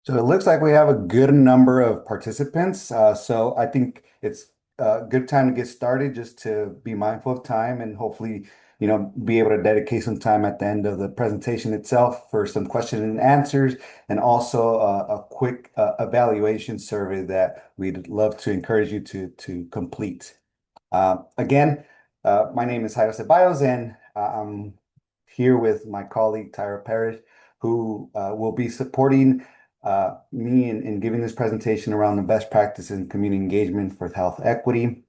So it looks like we have a good number of participants. So I think it's a good time to get started just to be mindful of time and hopefully, be able to dedicate some time at the end of the presentation itself for some questions and answers and also a quick evaluation survey that we'd love to encourage you to complete. Again, my name is Jairo Ceballos and I'm here with my colleague Tyra Parrish, who will be supporting me in giving this presentation around the best practices in community engagement for health equity.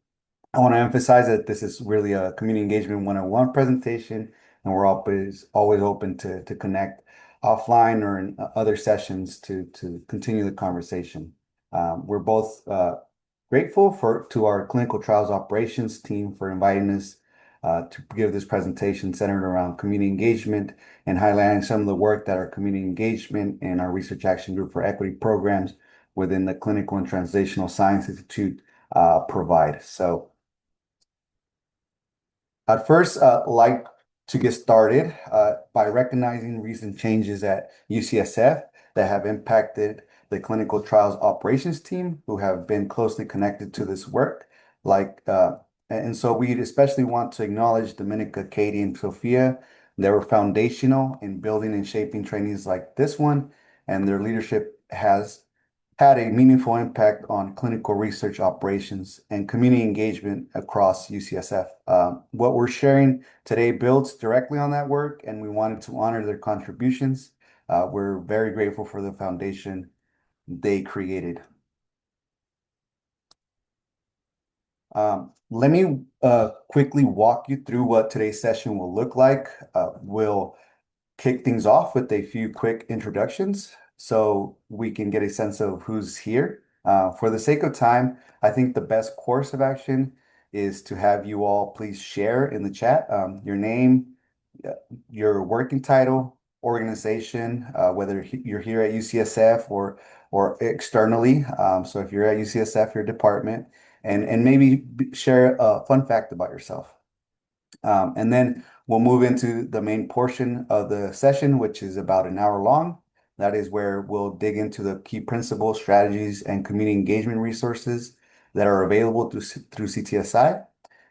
I want to emphasize that this is really a community engagement 101 presentation, and we're always open to connect offline or in other sessions to continue the conversation. We're both grateful to our clinical trials operations team for inviting us to give this presentation centered around community engagement and highlighting some of the work that our community engagement and our research action group for equity programs within the Clinical and Translational Science Institute provide. So I'd first like to get started by recognizing recent changes at UCSF that have impacted the clinical trials operations team who have been closely connected to this work. Like, and so we especially want to acknowledge Dominica, Katie, and Sophia. They were foundational in building and shaping trainings like this one, and their leadership has had a meaningful impact on clinical research operations and community engagement across UCSF. What we're sharing today builds directly on that work, and we wanted to honor their contributions. We're very grateful for the foundation they created. Let me quickly walk you through what today's session will look like. We'll kick things off with a few quick introductions so we can get a sense of who's here. For the sake of time, I think the best course of action is to have you all please share in the chat your name, uh, your working title, organization, whether you're here at UCSF or externally. So if you're at UCSF, your department, and maybe share a fun fact about yourself. And then we'll move into the main portion of the session, which is about an hour long. That is where we'll dig into the key principles, strategies, and community engagement resources that are available through CTSI.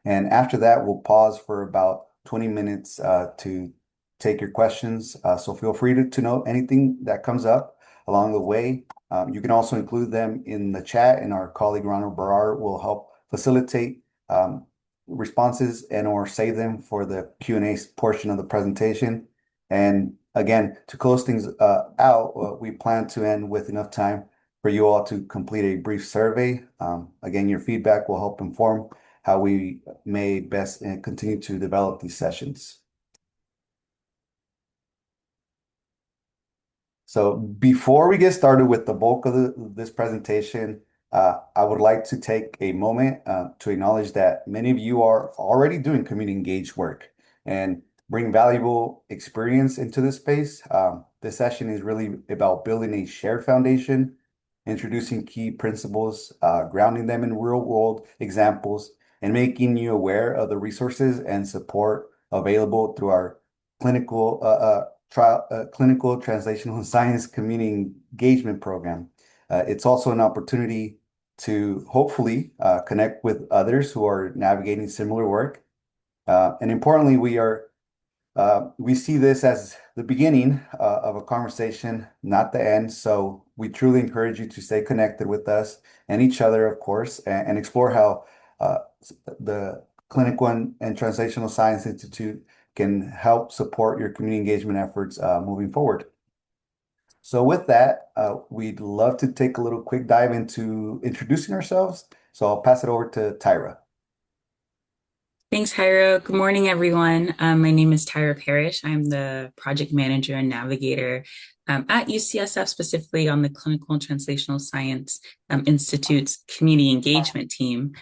And after that, we'll pause for about 20 minutes to take your questions. So feel free to note anything that comes up along the way. You can also include them in the chat, and our colleague Ronald Barrar will help facilitate responses and or save them for the Q&A portion of the presentation. And again, to close things out, we plan to end with enough time for you all to complete a brief survey. Again, your feedback will help inform how we may best continue to develop these sessions. So before we get started with the bulk of this presentation, I would like to take a moment to acknowledge that many of you are already doing community engaged work and bring valuable experience into this space. This session is really about building a shared foundation, introducing key principles, grounding them in real world examples, and making you aware of the resources and support available through our clinical translational science community engagement program. It's also an opportunity to hopefully connect with others who are navigating similar work. And importantly, we see this as the beginning of a conversation, not the end. So we truly encourage you to stay connected with us and each other, of course, and explore how the Clinical and Translational Science Institute can help support your community engagement efforts moving forward. So with that, we'd love to take a little quick dive into introducing ourselves. So I'll pass it over to Tyra. Thanks, Jairo. Good morning, everyone. My name is Tyra Parrish. I'm the project manager and navigator at UCSF, specifically on the Clinical and Translational Science Institute's community engagement team.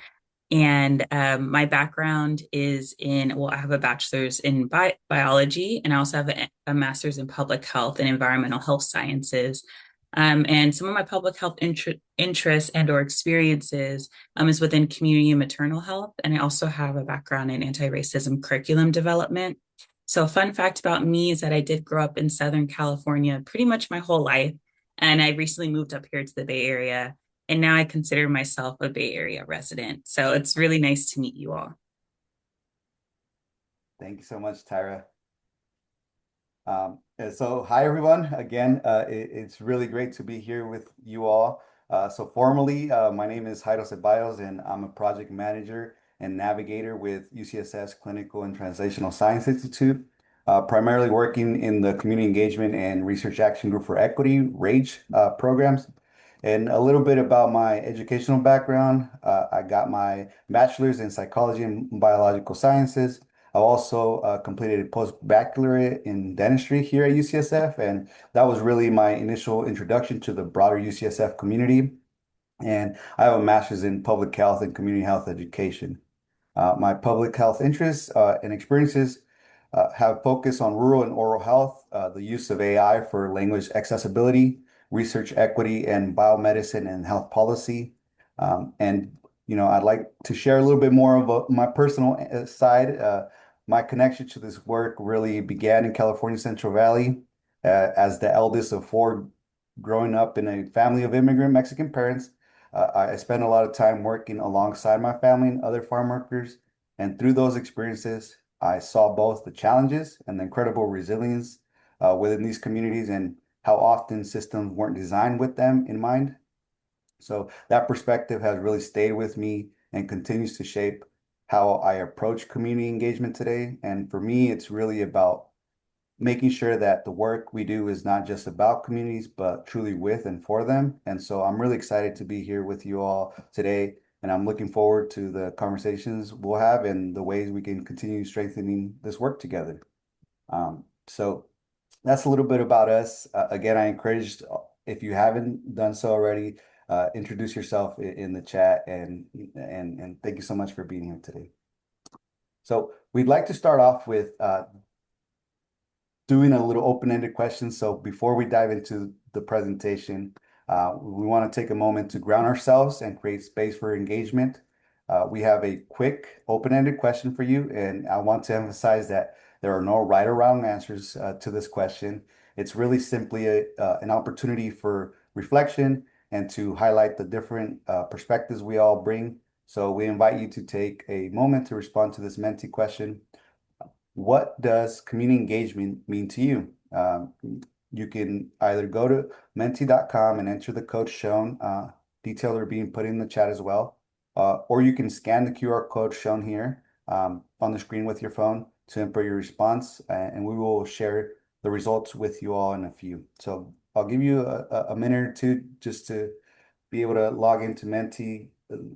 And my background is I have a bachelor's in biology, and I also have a master's in public health and environmental health sciences. And some of my public health interests and or experiences is within community and maternal health. And I also have a background in anti-racism curriculum development. So a fun fact about me is that I did grow up in Southern California pretty much my whole life. And I recently moved up here to the Bay Area, and now I consider myself a Bay Area resident. So it's really nice to meet you all. Thank you so much, Tyra. And so, hi everyone. Again, it's really great to be here with you all. So formally, my name is Jairo Ceballos, and I'm a project manager and navigator with UCSS Clinical and Translational Science Institute, primarily working in the Community Engagement and Research Action Group for Equity, RAGE, programs. And a little bit about my educational background. I got my bachelor's in psychology and biological sciences. I've also completed a postbaccalaureate in dentistry here at UCSF, and that was really my initial introduction to the broader UCSF community. And I have a master's in public health and community health education. My public health interests and experiences have focused on rural and oral health, the use of AI for language accessibility, research equity, and biomedicine and health policy. And I'd like to share a little bit more of my personal side. My connection to this work really began in California Central Valley as the eldest of four growing up in a family of immigrant Mexican parents. I spent a lot of time working alongside my family and other farm workers. And through those experiences, I saw both the challenges and the incredible resilience within these communities and how often systems weren't designed with them in mind. So that perspective has really stayed with me and continues to shape how I approach community engagement today. And for me, it's really about making sure that the work we do is not just about communities, but truly with and for them. And so I'm really excited to be here with you all today. And I'm looking forward to the conversations we'll have and the ways we can continue strengthening this work together. So that's a little bit about us. Again, I encouraged, if you haven't done so already, introduce yourself in the chat and thank you so much for being here today. So we'd like to start off with doing a little open-ended question. So before we dive into the presentation, we want to take a moment to ground ourselves and create space for engagement. We have a quick open-ended question for you, and I want to emphasize that there are no right or wrong answers to this question. It's really simply an opportunity for reflection and to highlight the different perspectives we all bring. So we invite you to take a moment to respond to this Menti question. What does community engagement mean to you? You can either go to menti.com and enter the code shown. Details are being put in the chat as well. Or you can scan the QR code shown here on the screen with your phone to input your response, and we will share the results with you all in a few. So I'll give you a minute or two just to be able to log into Menti,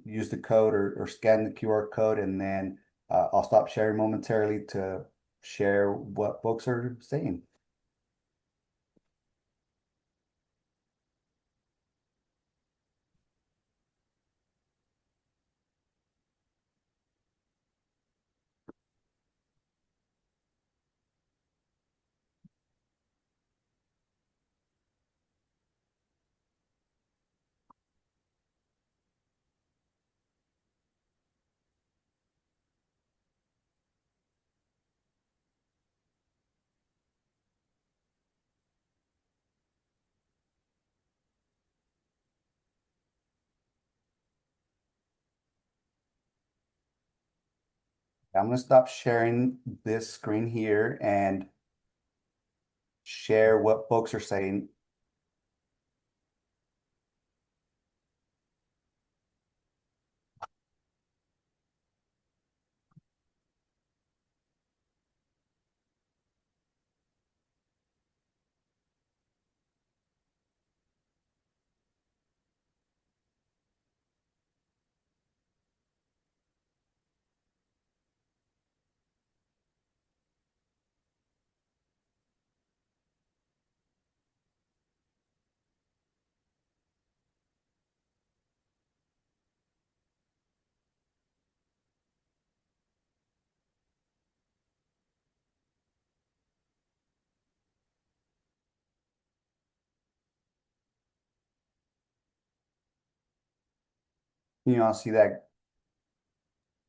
use the code or scan the QR code, and then I'll stop sharing momentarily to share what folks are saying. I'm going to stop sharing this screen here and share what folks are saying. Can you all see that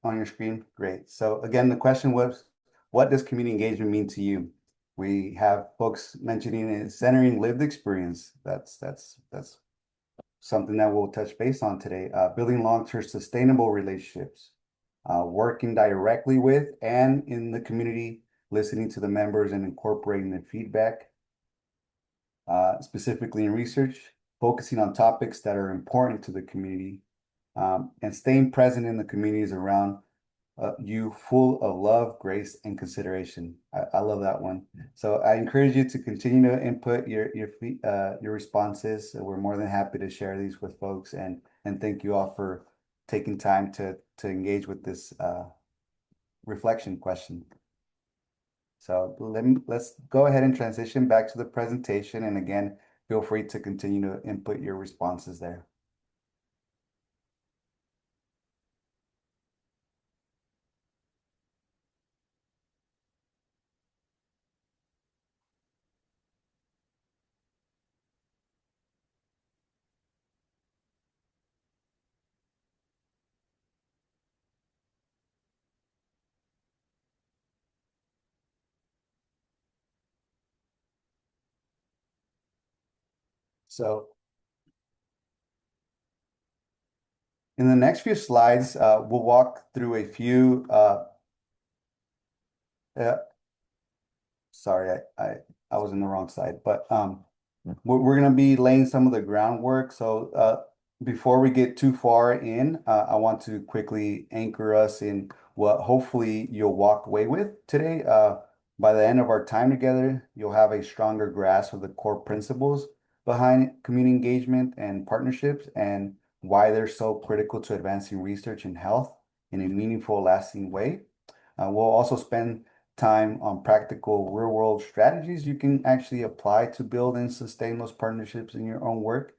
on your screen? Great. So again, the question was, what does community engagement mean to you? We have folks mentioning it, centering lived experience. That's something that we'll touch base on today. Building long-term sustainable relationships, working directly with and in the community, listening to the members and incorporating their feedback, specifically in research, focusing on topics that are important to the community, and staying present in the communities around you, full of love, grace, and consideration. I love that one. So I encourage you to continue to input your responses. We're more than happy to share these with folks, and thank you all for taking time to engage with this reflection question. So let's go ahead and transition back to the presentation. And again, feel free to continue to input your responses there. So in the next few slides, we'll walk through a few uh, sorry, I was in the wrong side, but we're going to be laying some of the groundwork. So before we get too far in, I want to quickly anchor us in what hopefully you'll walk away with today. By the end of our time together, you'll have a stronger grasp of the core principles behind community engagement and partnerships and why they're so critical to advancing research and health in a meaningful, lasting way. We'll also spend time on practical real world strategies you can actually apply to build and sustain those partnerships in your own work.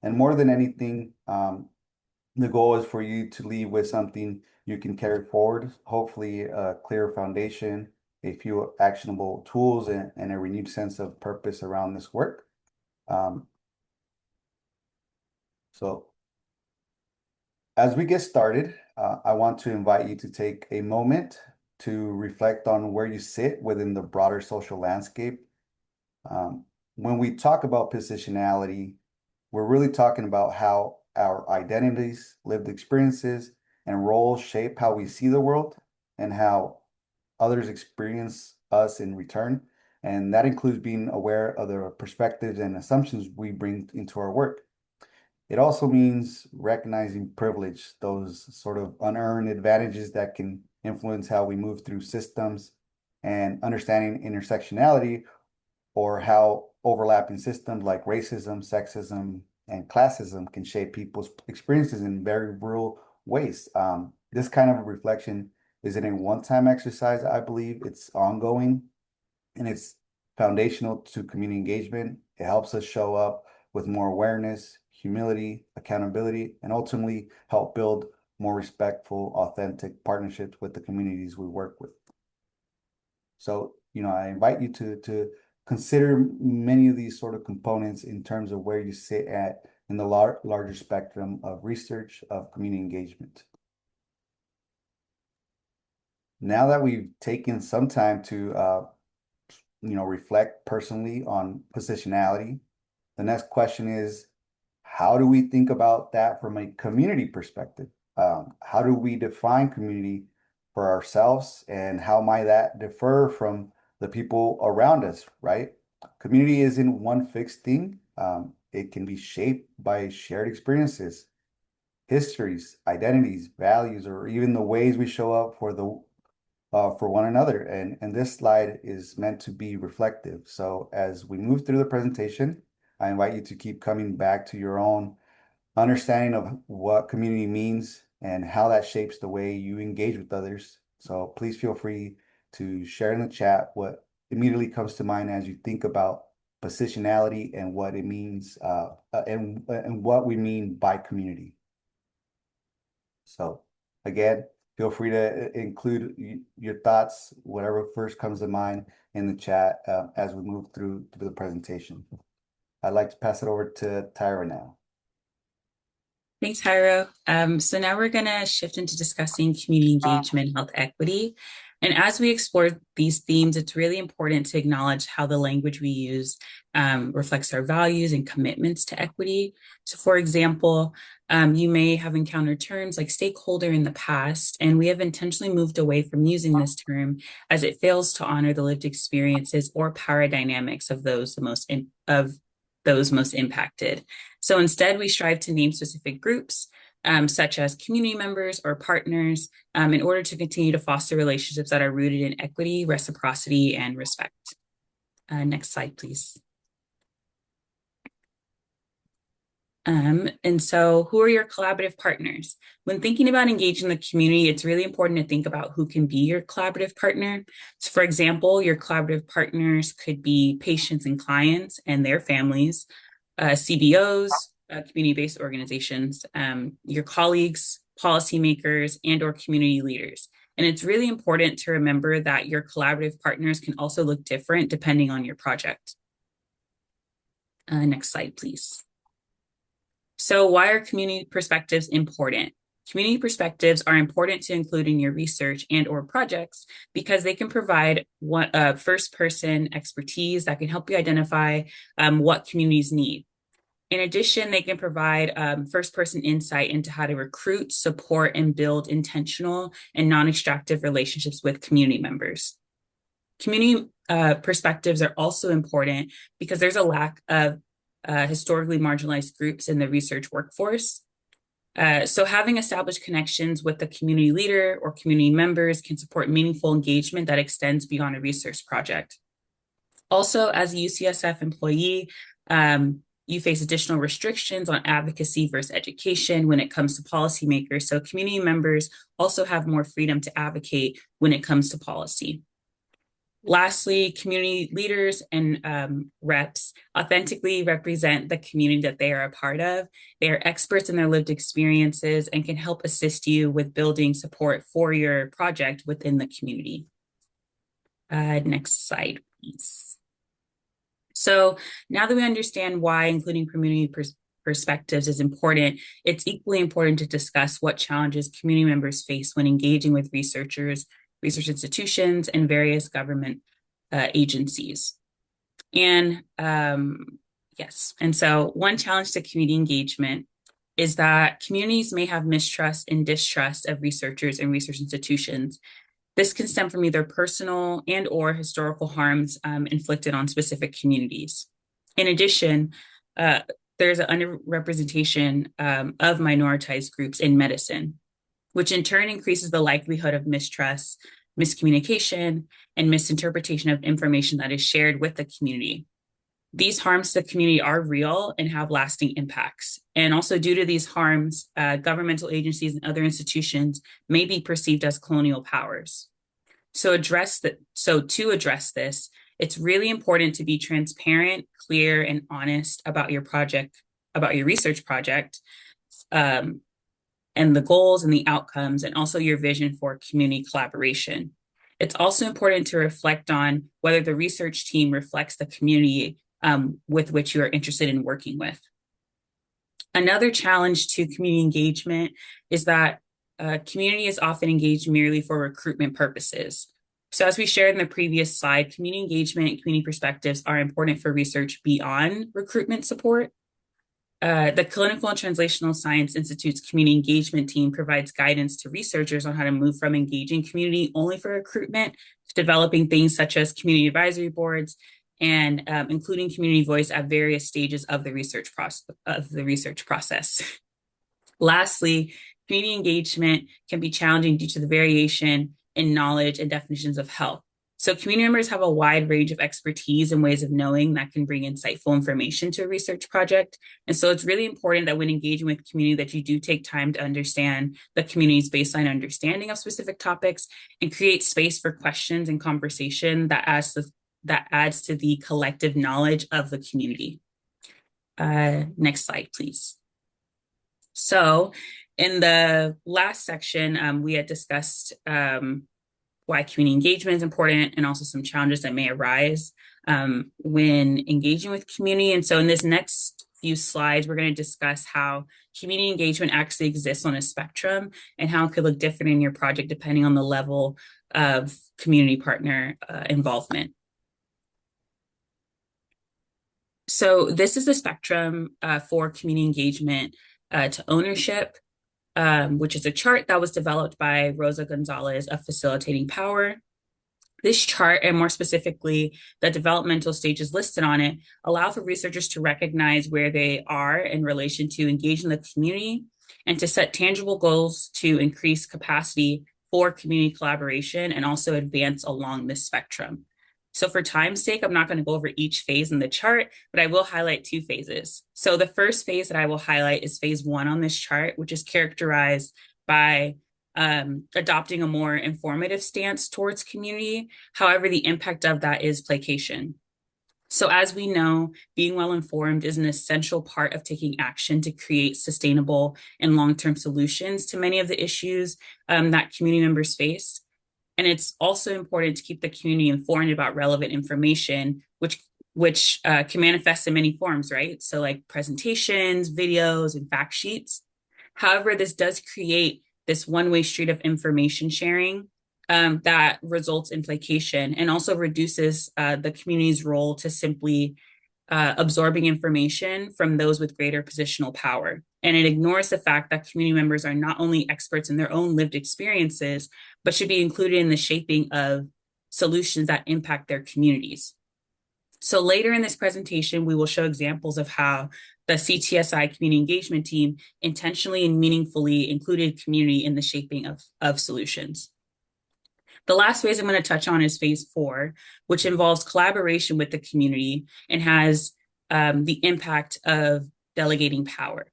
And more than anything, the goal is for you to leave with something you can carry forward, hopefully a clear foundation, a few actionable tools, and a renewed sense of purpose around this work. Um, so as we get started, I want to invite you to take a moment to reflect on where you sit within the broader social landscape. When we talk about positionality, we're really talking about how our identities, lived experiences, and roles shape how we see the world and how others experience us in return. And that includes being aware of the perspectives and assumptions we bring into our work. It also means recognizing privilege, those sort of unearned advantages that can influence how we move through systems, and understanding intersectionality, or how overlapping systems like racism, sexism, and classism can shape people's experiences in very real ways. This kind of reflection isn't a one-time exercise, I believe. It's ongoing and it's foundational to community engagement. It helps us show up with more awareness, humility, accountability, and ultimately help build more respectful, authentic partnerships with the communities we work with. So, I invite you to consider many of these sort of components in terms of where you sit at in the larger spectrum of research of community engagement. Now that we've taken some time to reflect personally on positionality, the next question is, how do we think about that from a community perspective? How do we define community for ourselves, and how might that differ from the people around us, right? Community isn't one fixed thing. It can be shaped by shared experiences, histories, identities, values, or even the ways we show up for one another. And this slide is meant to be reflective. So as we move through the presentation, I invite you to keep coming back to your own understanding of what community means and how that shapes the way you engage with others. So please feel free to share in the chat what immediately comes to mind as you think about positionality and what it means, and what we mean by community. So again, feel free to include your thoughts, whatever first comes to mind in the chat, as we move through the presentation. I'd like to pass it over to Tyra now. Thanks, Hyro. So now we're going to shift into discussing community engagement, health equity. And as we explore these themes, it's really important to acknowledge how the language we use reflects our values and commitments to equity. So, for example, you may have encountered terms like stakeholder in the past, and we have intentionally moved away from using this term as it fails to honor the lived experiences or power dynamics of those most impacted. So instead, we strive to name specific groups, such as community members or partners, in order to continue to foster relationships that are rooted in equity, reciprocity, and respect. Next slide, please. And so, who are your collaborative partners? When thinking about engaging the community, it's really important to think about who can be your collaborative partner. So, for example, your collaborative partners could be patients and clients and their families, CBOs, community-based organizations, your colleagues, policymakers, and/or community leaders. And it's really important to remember that your collaborative partners can also look different depending on your project. Next slide, please. So why are community perspectives important? Community perspectives are important to include in your research and or projects because they can provide first-person expertise that can help you identify what communities need. In addition, they can provide first-person insight into how to recruit, support, and build intentional and non-extractive relationships with community members. Community perspectives are also important because there's a lack of historically marginalized groups in the research workforce. So having established connections with the community leader or community members can support meaningful engagement that extends beyond a research project. Also, as a UCSF employee, you face additional restrictions on advocacy versus education when it comes to policymakers. So community members also have more freedom to advocate when it comes to policy. Lastly, community leaders and reps authentically represent the community that they are a part of. They are experts in their lived experiences and can help assist you with building support for your project within the community. Next slide, please. So now that we understand why including community perspectives is important, it's equally important to discuss what challenges community members face when engaging with researchers, research institutions, and various government agencies. And and so one challenge to community engagement is that communities may have mistrust and distrust of researchers and research institutions. This can stem from either personal and or historical harms inflicted on specific communities. In addition, there's an underrepresentation of minoritized groups in medicine, which in turn increases the likelihood of mistrust, miscommunication, and misinterpretation of information that is shared with the community. These harms to the community are real and have lasting impacts. And also due to these harms, governmental agencies and other institutions may be perceived as colonial powers. So to address this, it's really important to be transparent, clear, and honest about your project, about your research project, and the goals and the outcomes, and also your vision for community collaboration. It's also important to reflect on whether the research team reflects the community with which you are interested in working with. Another challenge to community engagement is that community is often engaged merely for recruitment purposes. So as we shared in the previous slide, community engagement and community perspectives are important for research beyond recruitment support. The Clinical and Translational Science Institute's community engagement team provides guidance to researchers on how to move from engaging community only for recruitment to developing things such as community advisory boards and including community voice at various stages of the research process. Lastly, community engagement can be challenging due to the variation in knowledge and definitions of health. So community members have a wide range of expertise and ways of knowing that can bring insightful information to a research project. And so it's really important that when engaging with community that you do take time to understand the community's baseline understanding of specific topics and create space for questions and conversation that adds to the collective knowledge of the community. Next slide, please. So in the last section, we had discussed why community engagement is important and also some challenges that may arise when engaging with community. And so in this next few slides, we're going to discuss how community engagement actually exists on a spectrum and how it could look different in your project depending on the level of community partner involvement. So this is the spectrum for community engagement to ownership, which is a chart that was developed by Rosa Gonzalez of Facilitating Power. This chart, and more specifically, the developmental stages listed on it, allow for researchers to recognize where they are in relation to engaging the community and to set tangible goals to increase capacity for community collaboration and also advance along this spectrum. So for time's sake, I'm not going to go over each phase in the chart, but I will highlight two phases. So the first phase that I will highlight is phase 1 on this chart, which is characterized by adopting a more informative stance towards community. However, the impact of that is placation. So as we know, being well informed is an essential part of taking action to create sustainable and long-term solutions to many of the issues that community members face. And it's also important to keep the community informed about relevant information, which can manifest in many forms, right? So like presentations, videos, and fact sheets. However, this does create this one-way street of information sharing that results in placation and also reduces the community's role to simply absorbing information from those with greater positional power. And it ignores the fact that community members are not only experts in their own lived experiences, but should be included in the shaping of solutions that impact their communities. So later in this presentation, we will show examples of how the CTSI community engagement team intentionally and meaningfully included community in the shaping of solutions. The last phase I'm going to touch on is phase 4, which involves collaboration with the community and has the impact of delegating power.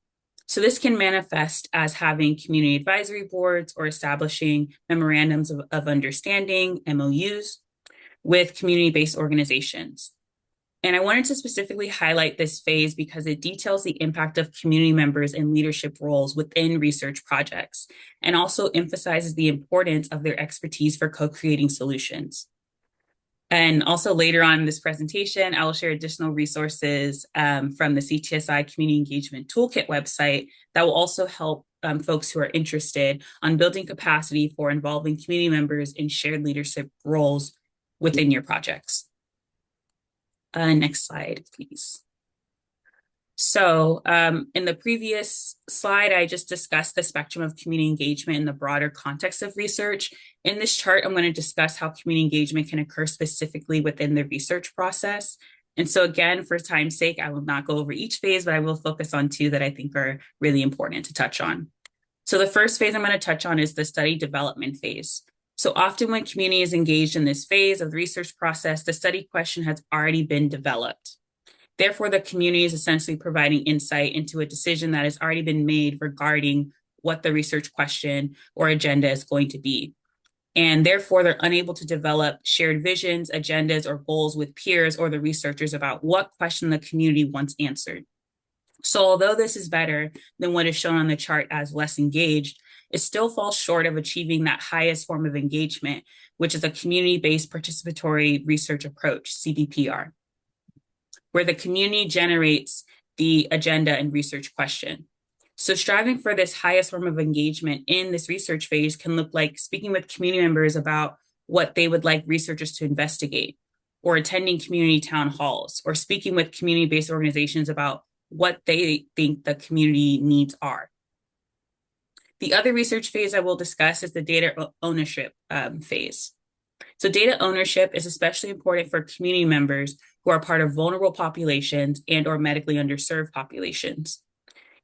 So this can manifest as having community advisory boards or establishing memorandums of understanding, MOUs, with community-based organizations. And I wanted to specifically highlight this phase because it details the impact of community members in leadership roles within research projects and also emphasizes the importance of their expertise for co-creating solutions. And also later on in this presentation, I will share additional resources from the CTSI Community Engagement Toolkit website that will also help folks who are interested on building capacity for involving community members in shared leadership roles within your projects. Next slide, please. So in the previous slide, I just discussed the spectrum of community engagement in the broader context of research. In this chart, I'm going to discuss how community engagement can occur specifically within the research process. And so again, for time's sake, I will not go over each phase, but I will focus on two that I think are really important to touch on. So the first phase I'm going to touch on is the study development phase. So often when community is engaged in this phase of the research process, the study question has already been developed. Therefore, the community is essentially providing insight into a decision that has already been made regarding what the research question or agenda is going to be. And therefore, they're unable to develop shared visions, agendas, or goals with peers or the researchers about what question the community wants answered. So although this is better than what is shown on the chart as less engaged, it still falls short of achieving that highest form of engagement, which is a community-based participatory research approach, CBPR, where the community generates the agenda and research question. So striving for this highest form of engagement in this research phase can look like speaking with community members about what they would like researchers to investigate, or attending community town halls, or speaking with community-based organizations about what they think the community needs are. The other research phase I will discuss is the data ownership phase. So data ownership is especially important for community members who are part of vulnerable populations and or medically underserved populations.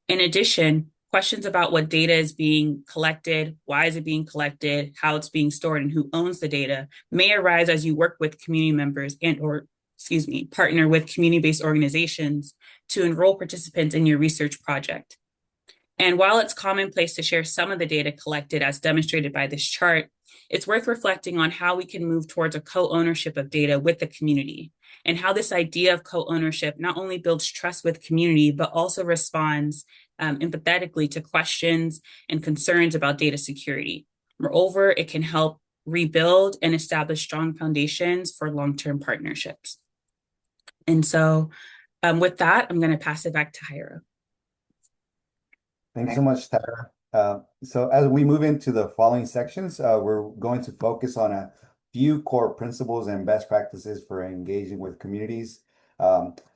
In addition, questions about what data is being collected, why is it being collected, how it's being stored, and who owns the data may arise as you work with community members and or, partner with community-based organizations to enroll participants in your research project. And while it's commonplace to share some of the data collected as demonstrated by this chart, it's worth reflecting on how we can move towards a co-ownership of data with the community and how this idea of co-ownership not only builds trust with community, but also responds empathetically to questions and concerns about data security. Moreover, it can help rebuild and establish strong foundations for long-term partnerships. And so with that, I'm going to pass it back to Jairo. Thanks so much, Tara. So as we move into the following sections, we're going to focus on a few core principles and best practices for engaging with communities.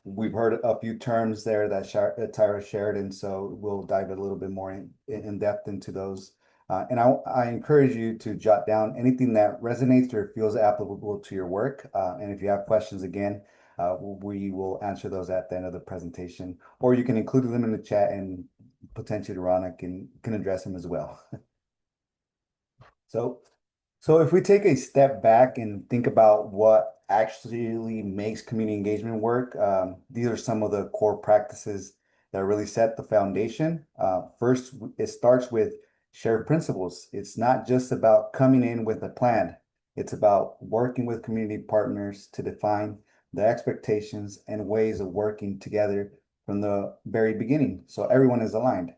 We've heard a few terms there that Tara shared, and so we'll dive a little bit more in depth into those. And I encourage you to jot down anything that resonates or feels applicable to your work. And if you have questions again, we will answer those at the end of the presentation, or you can include them in the chat and potentially Rana can address them as well. So so if we take a step back and think about what actually makes community engagement work, these are some of the core practices that really set the foundation. First, it starts with shared principles. It's not just about coming in with a plan. It's about working with community partners to define the expectations and ways of working together from the very beginning, so everyone is aligned.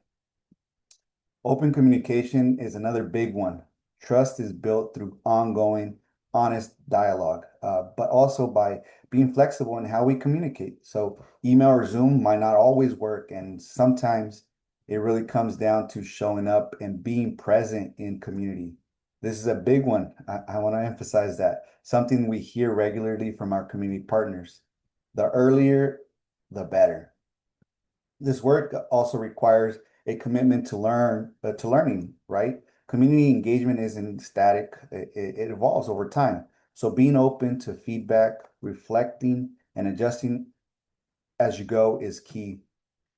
Open communication is another big one. Trust is built through ongoing, honest dialogue, but also by being flexible in how we communicate. So, email or Zoom might not always work, and sometimes it really comes down to showing up and being present in community. This is a big one. I want to emphasize that. Something we hear regularly from our community partners. The earlier, the better. This work also requires a commitment to learning, right? Community engagement isn't static, it evolves over time. So being open to feedback, reflecting, and adjusting as you go is key.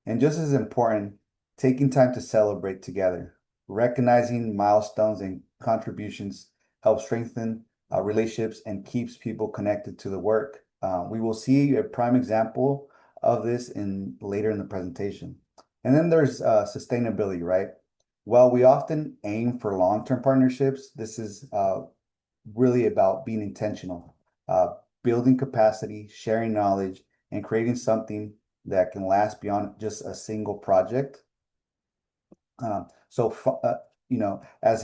And just as important, taking time to celebrate together, recognizing milestones and contributions helps strengthen relationships and keeps people connected to the work. We will see a prime example of this in later in the presentation. And then there's sustainability, right? While we often aim for long-term partnerships, this is really about being intentional, building capacity, sharing knowledge, and creating something that can last beyond just a single project. So, you know, as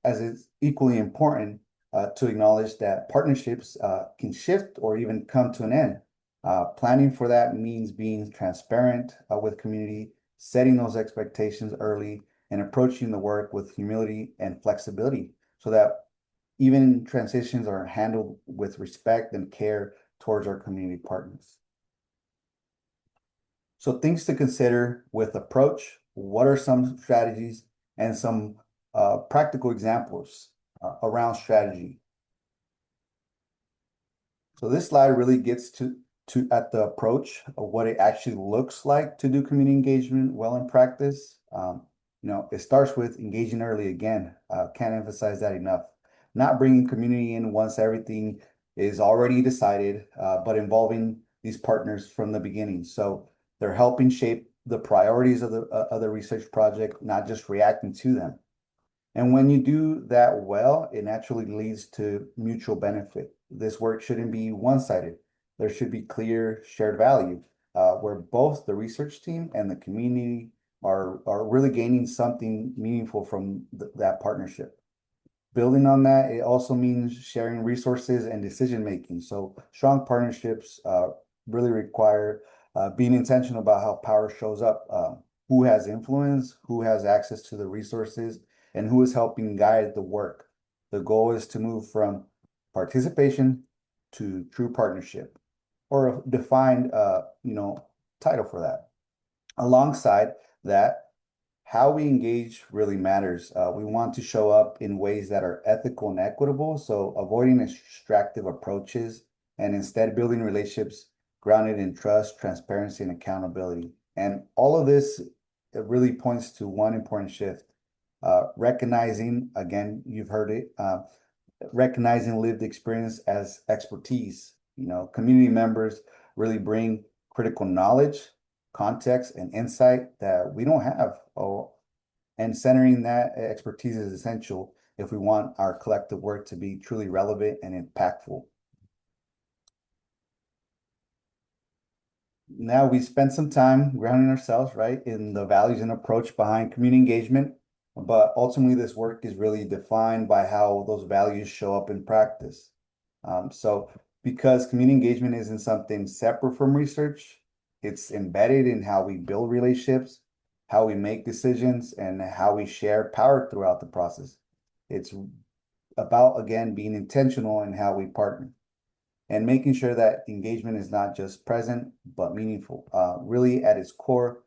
it's equally important to acknowledge that partnerships can shift or even come to an end. Planning for that means being transparent with community, setting those expectations early, and approaching the work with humility and flexibility so that even transitions are handled with respect and care towards our community partners. So things to consider with approach, what are some strategies and some practical examples around strategy? So this slide really gets to at the approach of what it actually looks like to do community engagement well in practice. It starts with engaging early again. Can't emphasize that enough. Not bringing community in once everything is already decided, but involving these partners from the beginning. So they're helping shape the priorities of the research project, not just reacting to them. And when you do that well, it naturally leads to mutual benefit. This work shouldn't be one-sided. There should be clear shared value, where both the research team and the community are really gaining something meaningful from that partnership. Building on that, it also means sharing resources and decision making. So strong partnerships really require being intentional about how power shows up, who has influence, who has access to the resources, and who is helping guide the work. The goal is to move from participation to true partnership, or a defined, title for that. Alongside that, how we engage really matters. We want to show up in ways that are ethical and equitable, so avoiding extractive approaches and instead building relationships grounded in trust, transparency, and accountability. And all of this, it really points to one important shift. Recognizing, again, you've heard it, recognizing lived experience as expertise. Community members really bring critical knowledge, context, and insight that we don't have. Oh, and centering that expertise is essential if we want our collective work to be truly relevant and impactful. Now we spent some time grounding ourselves, right, in the values and approach behind community engagement, but ultimately this work is really defined by how those values show up in practice. So because community engagement isn't something separate from research, it's embedded in how we build relationships, how we make decisions, and how we share power throughout the process. It's about, again, being intentional in how we partner and making sure that engagement is not just present, but meaningful. Really, at its core,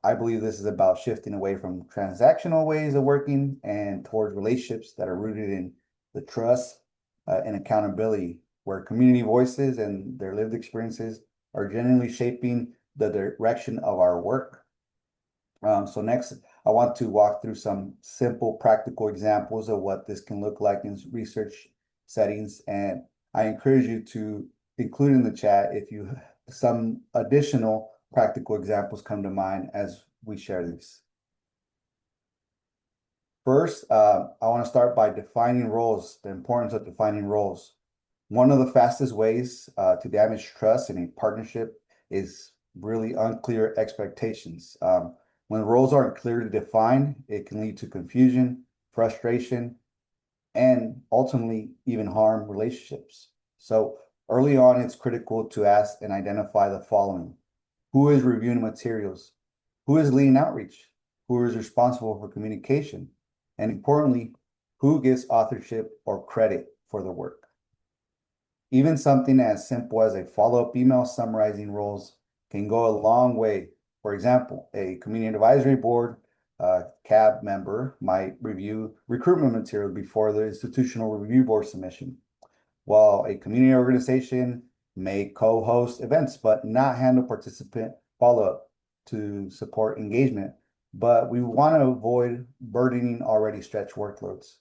I believe this is about shifting away from transactional ways of working and towards relationships that are rooted in the trust and accountability, where community voices and their lived experiences are genuinely shaping the direction of our work. So next, I want to walk through some simple practical examples of what this can look like in research settings. And I encourage you to include in the chat if you some additional practical examples come to mind as we share these. First, I want to start by defining roles, the importance of defining roles. One of the fastest ways to damage trust in a partnership is really unclear expectations. When roles aren't clearly defined, it can lead to confusion, frustration, and ultimately even harm relationships. So early on, it's critical to ask and identify the following. Who is reviewing materials? Who is leading outreach? Who is responsible for communication? And importantly, who gets authorship or credit for the work? Even something as simple as a follow-up email summarizing roles can go a long way. For example, a community advisory board CAB member might review recruitment material before the institutional review board submission, while a community organization may co-host events but not handle participant follow-up to support engagement. But we want to avoid burdening already stretched workloads.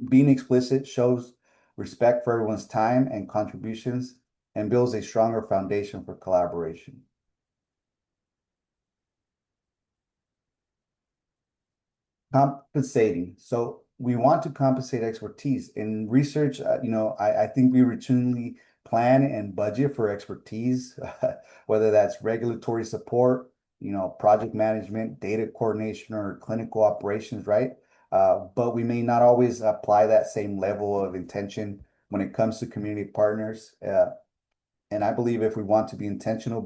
Being explicit shows respect for everyone's time and contributions and builds a stronger foundation for collaboration. Compensating. So we want to compensate expertise. In research, I think we routinely plan and budget for expertise, whether that's regulatory support, project management, data coordination, or clinical operations, right? But we may not always apply that same level of intention when it comes to community partners. And I believe if we want to be intentional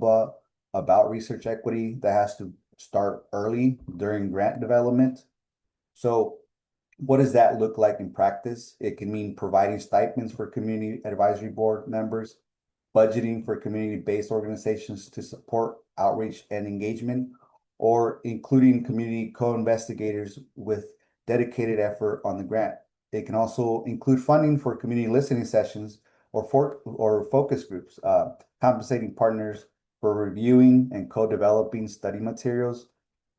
about research equity, that has to start early during grant development. So what does that look like in practice? It can mean providing stipends for community advisory board members, budgeting for community-based organizations to support outreach and engagement, or including community co-investigators with dedicated effort on the grant. It can also include funding for community listening sessions or focus groups, compensating partners for reviewing and co-developing study materials,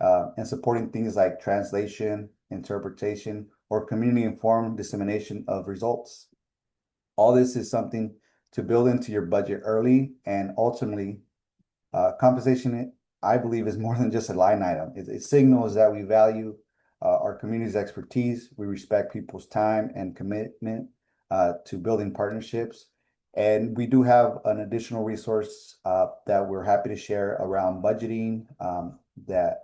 and supporting things like translation, interpretation, or community-informed dissemination of results. All this is something to build into your budget early, and ultimately, compensation, I believe, is more than just a line item. It signals that we value our community's expertise, we respect people's time and commitment to building partnerships. And we do have an additional resource that we're happy to share around budgeting that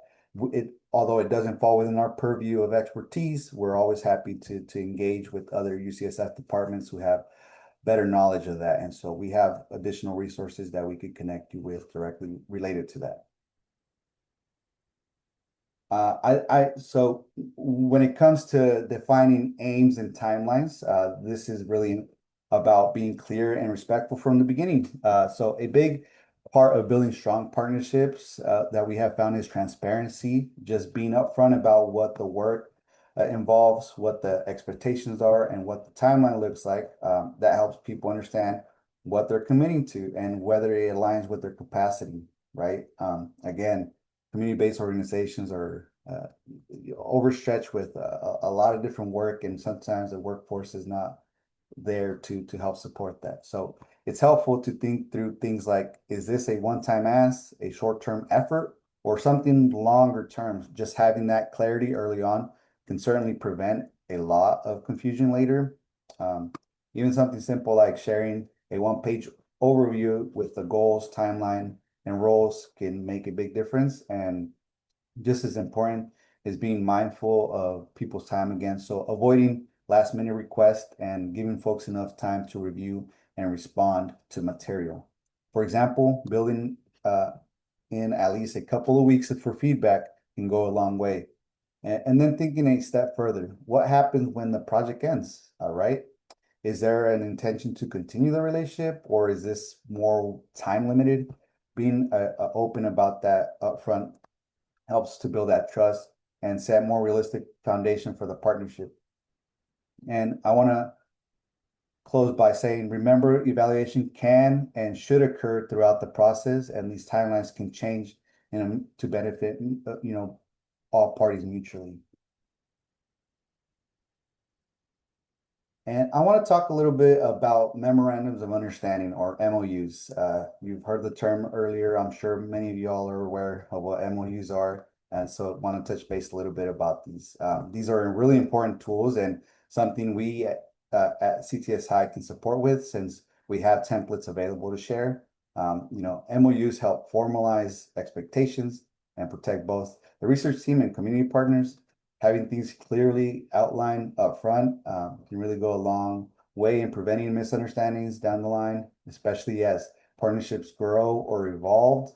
although it doesn't fall within our purview of expertise, we're always happy to engage with other UCSF departments who have better knowledge of that. And so we have additional resources that we could connect you with directly related to that. So when it comes to defining aims and timelines, this is really about being clear and respectful from the beginning. So a big part of building strong partnerships that we have found is transparency, just being upfront about what the work involves, what the expectations are, and what the timeline looks like. That helps people understand what they're committing to and whether it aligns with their capacity, right? Again, community-based organizations are overstretched with a lot of different work, and sometimes the workforce is not there to help support that. So it's helpful to think through things like, is this a one-time ask, a short-term effort, or something longer term? Just having that clarity early on can certainly prevent a lot of confusion later. Even something simple like sharing a one-page overview with the goals, timeline, and roles can make a big difference. And just as important is being mindful of people's time again. So avoiding last minute requests and giving folks enough time to review and respond to material. For example, building in at least a couple of weeks for feedback can go a long way. And then thinking a step further, what happens when the project ends? All right. Is there an intention to continue the relationship, or is this more time limited? Being open about that upfront helps to build that trust and set more realistic foundation for the partnership. And I want to close by saying, remember, evaluation can and should occur throughout the process, and these timelines can change to benefit, all parties mutually. And I want to talk a little bit about memorandums of understanding, or MOUs. You've heard the term earlier. I'm sure many of you all are aware of what MOUs are. And so I want to touch base a little bit about these. These are really important tools and something we at CTSI can support with, since we have templates available to share. MOUs help formalize expectations and protect both the research team and community partners. Having things clearly outlined up front can really go a long way in preventing misunderstandings down the line, especially as partnerships grow or evolve.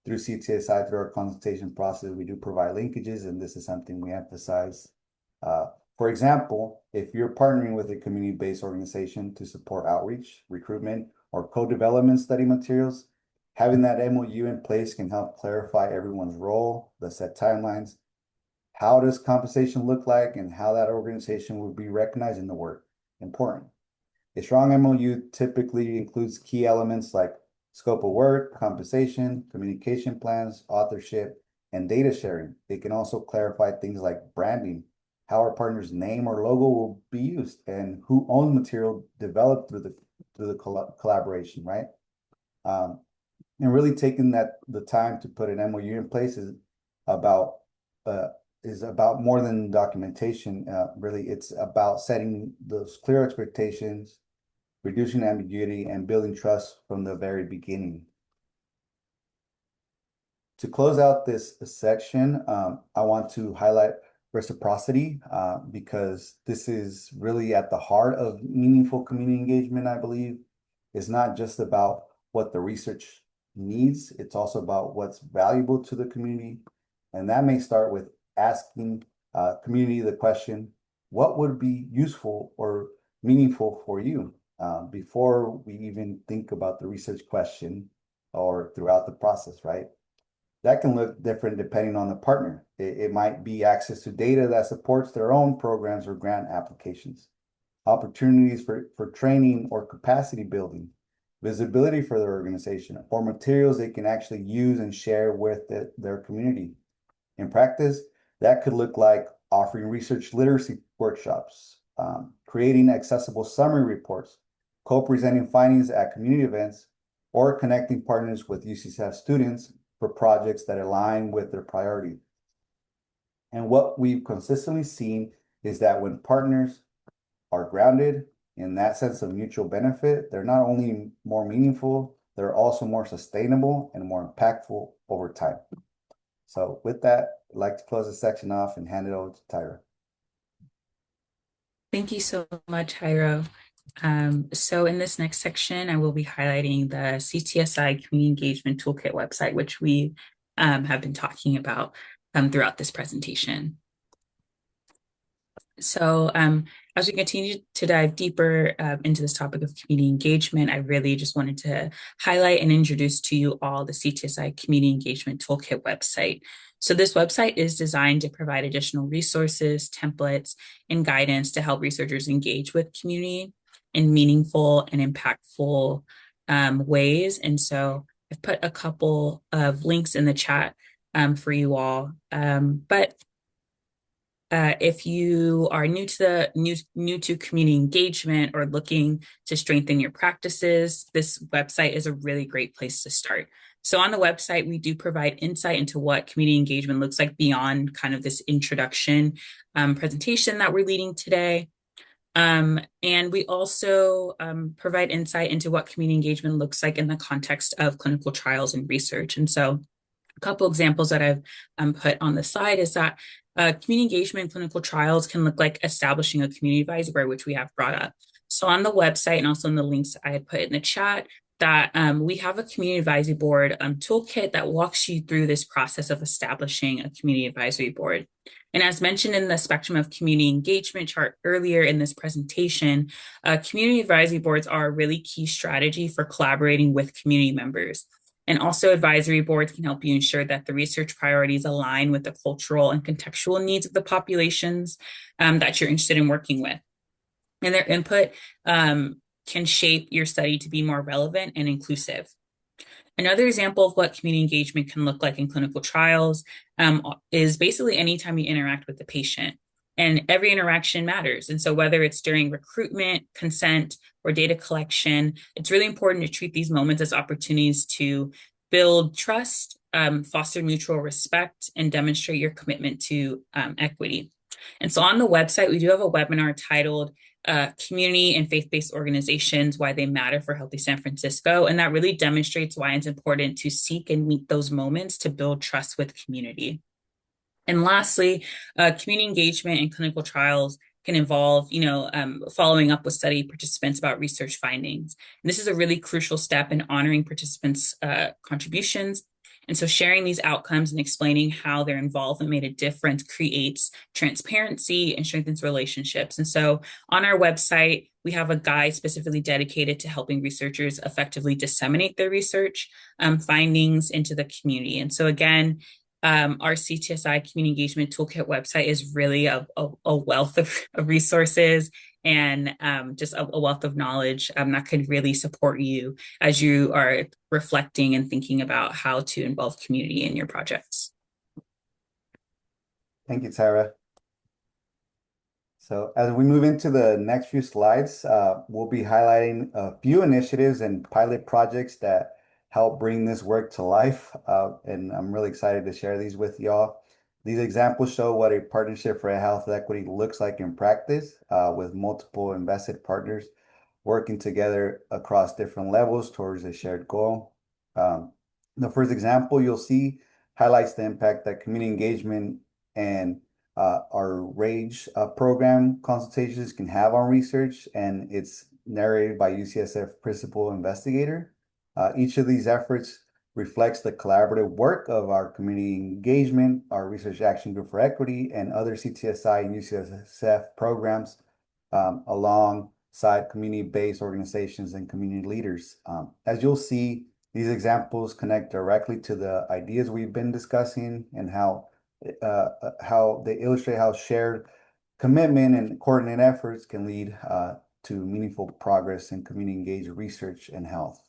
Through CTSI, through our consultation process, we do provide linkages, and this is something we emphasize. For example, if you're partnering with a community-based organization to support outreach, recruitment, or co-development study materials, having that MOU in place can help clarify everyone's role, the set timelines, how does compensation look like, and how that organization will be recognized in the work. Important. A strong MOU typically includes key elements like scope of work, compensation, communication plans, authorship, and data sharing. It can also clarify things like branding, how our partner's name or logo will be used, and who owns material developed through the collaboration, right? And really taking the time to put an MOU in place about uh, is about more than documentation. Really, it's about setting those clear expectations, reducing ambiguity, and building trust from the very beginning. To close out this section, I want to highlight reciprocity because this is really at the heart of meaningful community engagement, I believe. It's not just about what the research needs, it's also about what's valuable to the community. And that may start with asking community the question, what would be useful or meaningful for you, before we even think about the research question or throughout the process, right? That can look different depending on the partner. It might be access to data that supports their own programs or grant applications, opportunities for training or capacity building, visibility for their organization, or materials they can actually use and share with their community. In practice, that could look like offering research literacy workshops, creating accessible summary reports, co-presenting findings at community events, or connecting partners with UCSF students for projects that align with their priorities. And what we've consistently seen is that when partners are grounded in that sense of mutual benefit, they're not only more meaningful, they're also more sustainable and more impactful over time. So with that, I'd like to close this section off and hand it over to Tyra. Thank you so much, Jairo. So in this next section, I will be highlighting the CTSI Community Engagement Toolkit website, which we have been talking about throughout this presentation. So as we continue to dive deeper into this topic of community engagement, I really just wanted to highlight and introduce to you all the CTSI Community Engagement Toolkit website. So this website is designed to provide additional resources, templates, and guidance to help researchers engage with community in meaningful and impactful ways. And so I've put a couple of links in the chat for you all. If you are new to community engagement or looking to strengthen your practices, this website is a really great place to start. So on the website, we do provide insight into what community engagement looks like beyond kind of this introduction presentation that we're leading today. And we also provide insight into what community engagement looks like in the context of clinical trials and research. And so a couple examples that I've put on the slide is that community engagement in clinical trials can look like establishing a community advisory board, which we have brought up. So on the website and also in the links I had put in the chat, that we have a community advisory board toolkit that walks you through this process of establishing a community advisory board. And as mentioned in the spectrum of community engagement chart earlier in this presentation, community advisory boards are a really key strategy for collaborating with community members. And also, advisory boards can help you ensure that the research priorities align with the cultural and contextual needs of the populations that you're interested in working with. And their input can shape your study to be more relevant and inclusive. Another example of what community engagement can look like in clinical trials is basically anytime you interact with the patient. And every interaction matters. And so, whether it's during recruitment, consent, or data collection, it's really important to treat these moments as opportunities to build trust, foster mutual respect, and demonstrate your commitment to equity. And so, on the website, we do have a webinar titled Community and Faith-Based Organizations, Why They Matter for Healthy San Francisco. And that really demonstrates why it's important to seek and meet those moments to build trust with community. And lastly, community engagement in clinical trials can involve, following up with study participants about research findings. And this is a really crucial step in honoring participants' contributions. And so sharing these outcomes and explaining how their involvement made a difference creates transparency and strengthens relationships. And so on our website, we have a guide specifically dedicated to helping researchers effectively disseminate their research findings into the community. And so again, our CTSI Community Engagement Toolkit website is really a wealth of resources and just a wealth of knowledge that can really support you as you are reflecting and thinking about how to involve community in your projects. Thank you, Tara. So as we move into the next few slides, we'll be highlighting a few initiatives and pilot projects that help bring this work to life. And I'm really excited to share these with y'all. These examples show what a partnership for health equity looks like in practice, with multiple invested partners working together across different levels towards a shared goal. The first example you'll see highlights the impact that community engagement and our RAGE program consultations can have on research, and it's narrated by UCSF principal investigator. Each of these efforts reflects the collaborative work of our community engagement, our Research Action Group for Equity, and other CTSI and UCSF programs alongside community-based organizations and community leaders. As you'll see, these examples connect directly to the ideas we've been discussing and how they illustrate how shared commitment and coordinated efforts can lead to meaningful progress in community engaged research and health.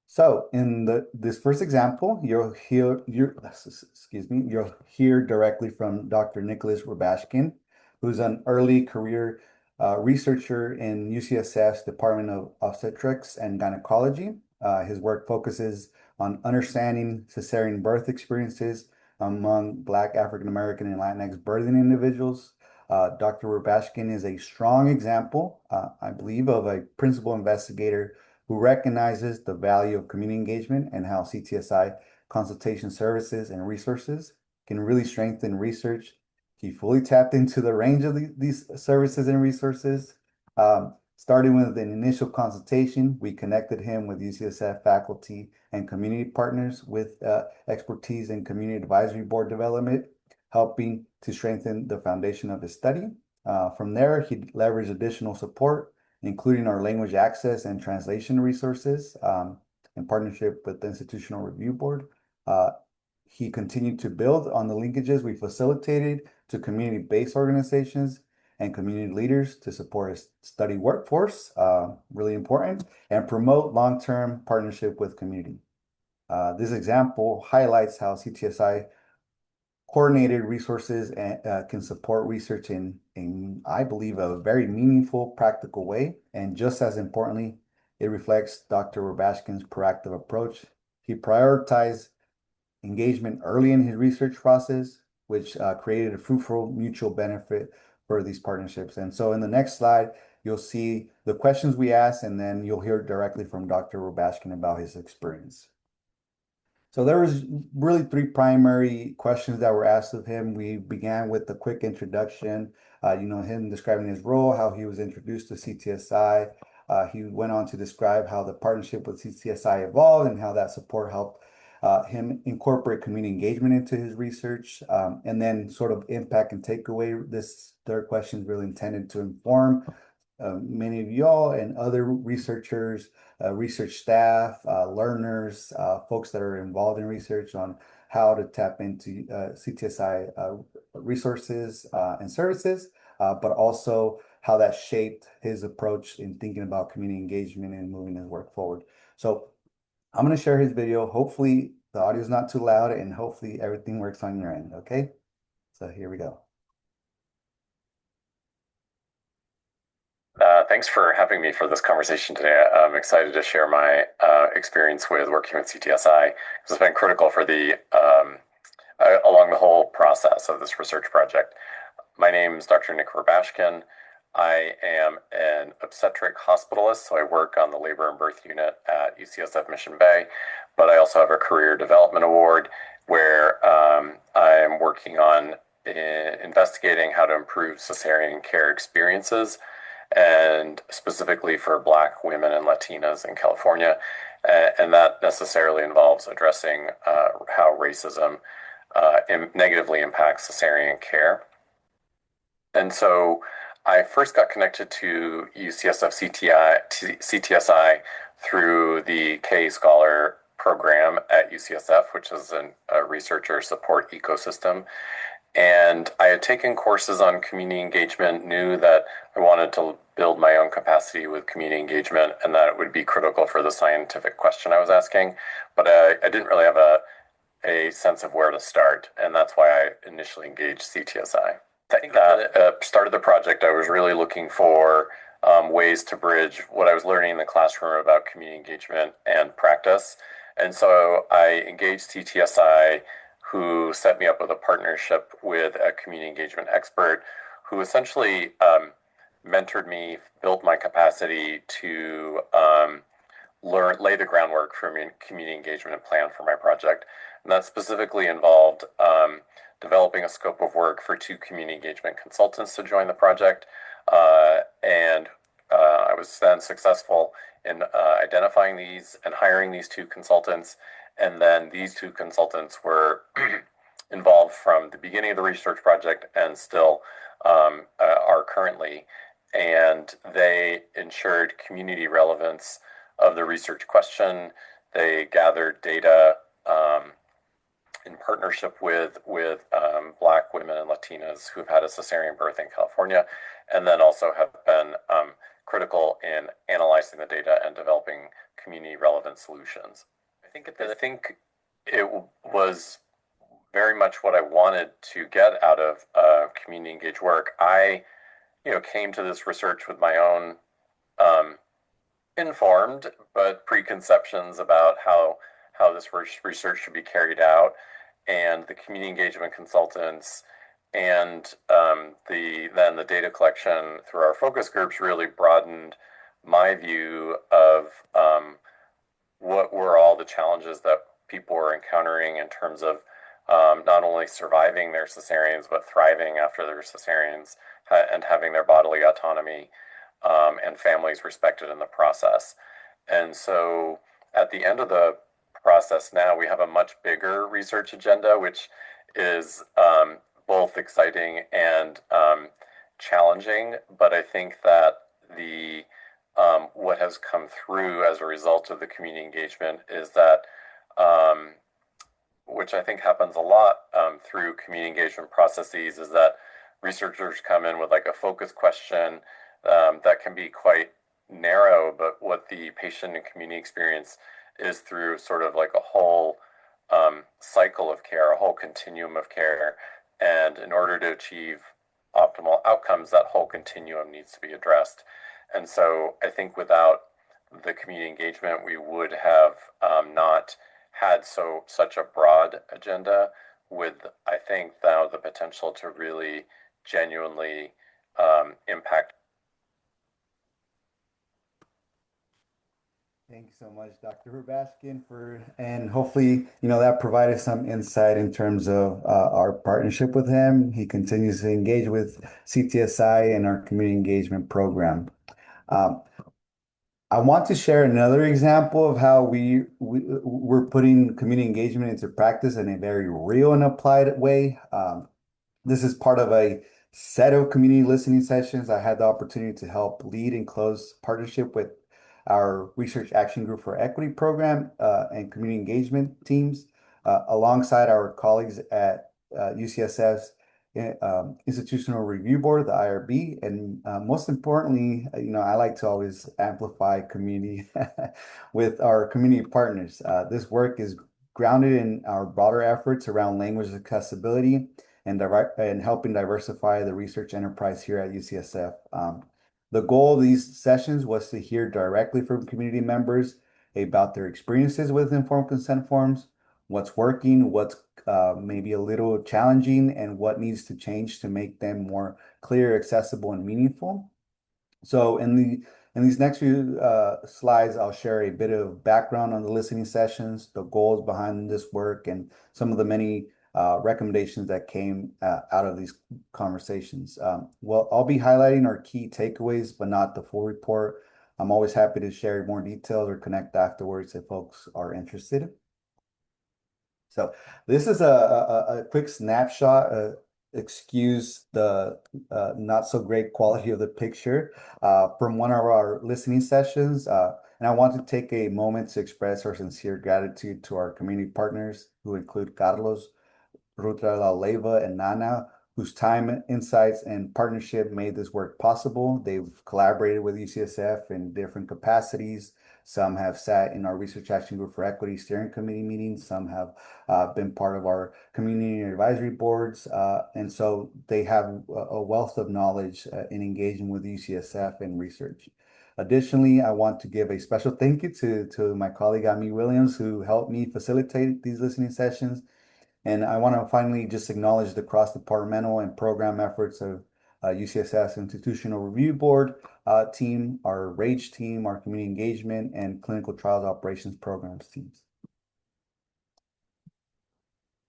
So in this first example, you'll hear directly from Dr. Nicholas Rubashkin, who's an early career researcher in UCSF's Department of Obstetrics and Gynecology. His work focuses on understanding cesarean birth experiences among Black, African American, and Latinx birthing individuals. Dr. Rubashkin is a strong example, I believe, of a principal investigator who recognizes the value of community engagement and how CTSI consultation services and resources can really strengthen research. He fully tapped into the range of these services and resources. Starting with an initial consultation, we connected him with UCSF faculty and community partners with expertise in community advisory board development, helping to strengthen the foundation of his study. From there, he leveraged additional support, including our language access and translation resources in partnership with the Institutional Review Board. He continued to build on the linkages we facilitated to community-based organizations and community leaders to support his study workforce, really important, and promote long-term partnership with community. This example highlights how CTSI coordinated resources and can support research in, I believe, a very meaningful, practical way. And just as importantly, it reflects Dr. Rubashkin's proactive approach. He prioritized engagement early in his research process, which created a fruitful mutual benefit for these partnerships. And so in the next slide, you'll see the questions we asked, and then you'll hear directly from Dr. Rubashkin about his experience. So there was really three primary questions that were asked of him. We began with a quick introduction, him describing his role, how he was introduced to CTSI, He went on to describe how the partnership with CTSI evolved and how that support helped him incorporate community engagement into his research, and then sort of impact and takeaway. This third question is really intended to inform many of y'all and other researchers, research staff, learners, folks that are involved in research on how to tap into CTSI resources and services, but also how that shaped his approach in thinking about community engagement and moving his work forward. So I'm going to share his video. Hopefully the audio is not too loud and hopefully everything works on your end. Okay. So here we go. Thanks for having me for this conversation today. I'm excited to share my experience with working with CTSI. It's been critical for along the whole process of this research project. My name is Dr. Nick Rabashkin. I am an obstetric hospitalist, so I work on the labor and birth unit at UCSF Mission Bay, but I also have a career development award where I'm working on investigating how to improve cesarean care experiences, and specifically for Black women and Latinas in California. And that necessarily involves addressing how racism negatively impacts cesarean care. And so I first got connected to UCSF CTSI through the K Scholar program at UCSF, which is a researcher support ecosystem. And I had taken courses on community engagement, knew that I wanted to build my own capacity with community engagement and that it would be critical for the scientific question I was asking. But I didn't really have a sense of where to start. And that's why I initially engaged CTSI. I think at the start of the project, I was really looking for ways to bridge what I was learning in the classroom about community engagement and practice. And so I engaged CTSI, who set me up with a partnership with a community engagement expert who essentially mentored me, built my capacity to lay the groundwork for community engagement and plan for my project. And that specifically involved developing a scope of work for 2 community engagement consultants to join the project. And I was then successful in identifying these and hiring these 2 consultants. And then these 2 consultants were involved from the beginning of the research project and still are currently. And they ensured community relevance of the research question. They gathered data in partnership with Black women and Latinas who've had a cesarean birth in California, and then also have been critical in analyzing the data and developing community relevant solutions. I think it was very much what I wanted to get out of community engaged work. I came to this research with my own informed but preconceptions about how this research should be carried out, and the community engagement consultants and then the data collection through our focus groups really broadened my view of what were all the challenges that people were encountering in terms of not only surviving their cesareans but thriving after their cesareans and having their bodily autonomy and families respected in the process. And so at the end of the process now, we have a much bigger research agenda, which is both exciting and challenging. But I think that what has come through as a result of the community engagement is that, which I think happens a lot through community engagement processes, is that researchers come in with like a focus question that can be quite narrow, but what the patient and community experience is through sort of like a whole cycle of care, a whole continuum of care. And in order to achieve optimal outcomes, that whole continuum needs to be addressed. And so I think without the community engagement, we would have not had such a broad agenda with, I think, now the potential to really genuinely impact. Thank you so much, Dr. Rubashkin, and hopefully, that provided some insight in terms of our partnership with him. He continues to engage with CTSI and our community engagement program. Um, I want to share another example of how we're putting community engagement into practice in a very real and applied way. This is part of a set of community listening sessions. I had the opportunity to help lead and close partnership with our Research Action Group for Equity program and community engagement teams, alongside our colleagues at UCSF's Institutional Review Board, the IRB, and most importantly, I like to always amplify community with our community partners. This work is grounded in our broader efforts around language accessibility and helping diversify the research enterprise here at UCSF. The goal of these sessions was to hear directly from community members about their experiences with informed consent forms, what's working, what's maybe a little challenging, and what needs to change to make them more clear, accessible, and meaningful. So in these next few slides, I'll share a bit of background on the listening sessions, the goals behind this work, and some of the many recommendations that came out of these conversations. Well, I'll be highlighting our key takeaways, but not the full report. I'm always happy to share more details or connect afterwards if folks are interested. So this is a quick snapshot. Excuse the not so great quality of the picture from one of our listening sessions. And I want to take a moment to express our sincere gratitude to our community partners who include Carlos, Rutra La Leva, and Nana, whose time, insights, and partnership made this work possible. They've collaborated with UCSF in different capacities. Some have sat in our Research Action Group for Equity steering committee meetings. Some have been part of our community advisory boards. And so they have a wealth of knowledge in engaging with UCSF and research. Additionally, I want to give a special thank you to my colleague, Amy Williams, who helped me facilitate these listening sessions. And I want to finally just acknowledge the cross-departmental and program efforts of UCSS Institutional Review Board team, our RAGE team, our community engagement, and clinical trials operations programs teams.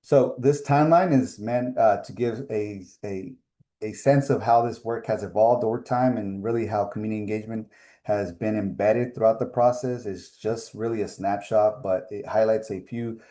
So this timeline is meant to give a sense of how this work has evolved over time and really how community engagement has been embedded throughout the process. It's just really a snapshot, but it highlights a few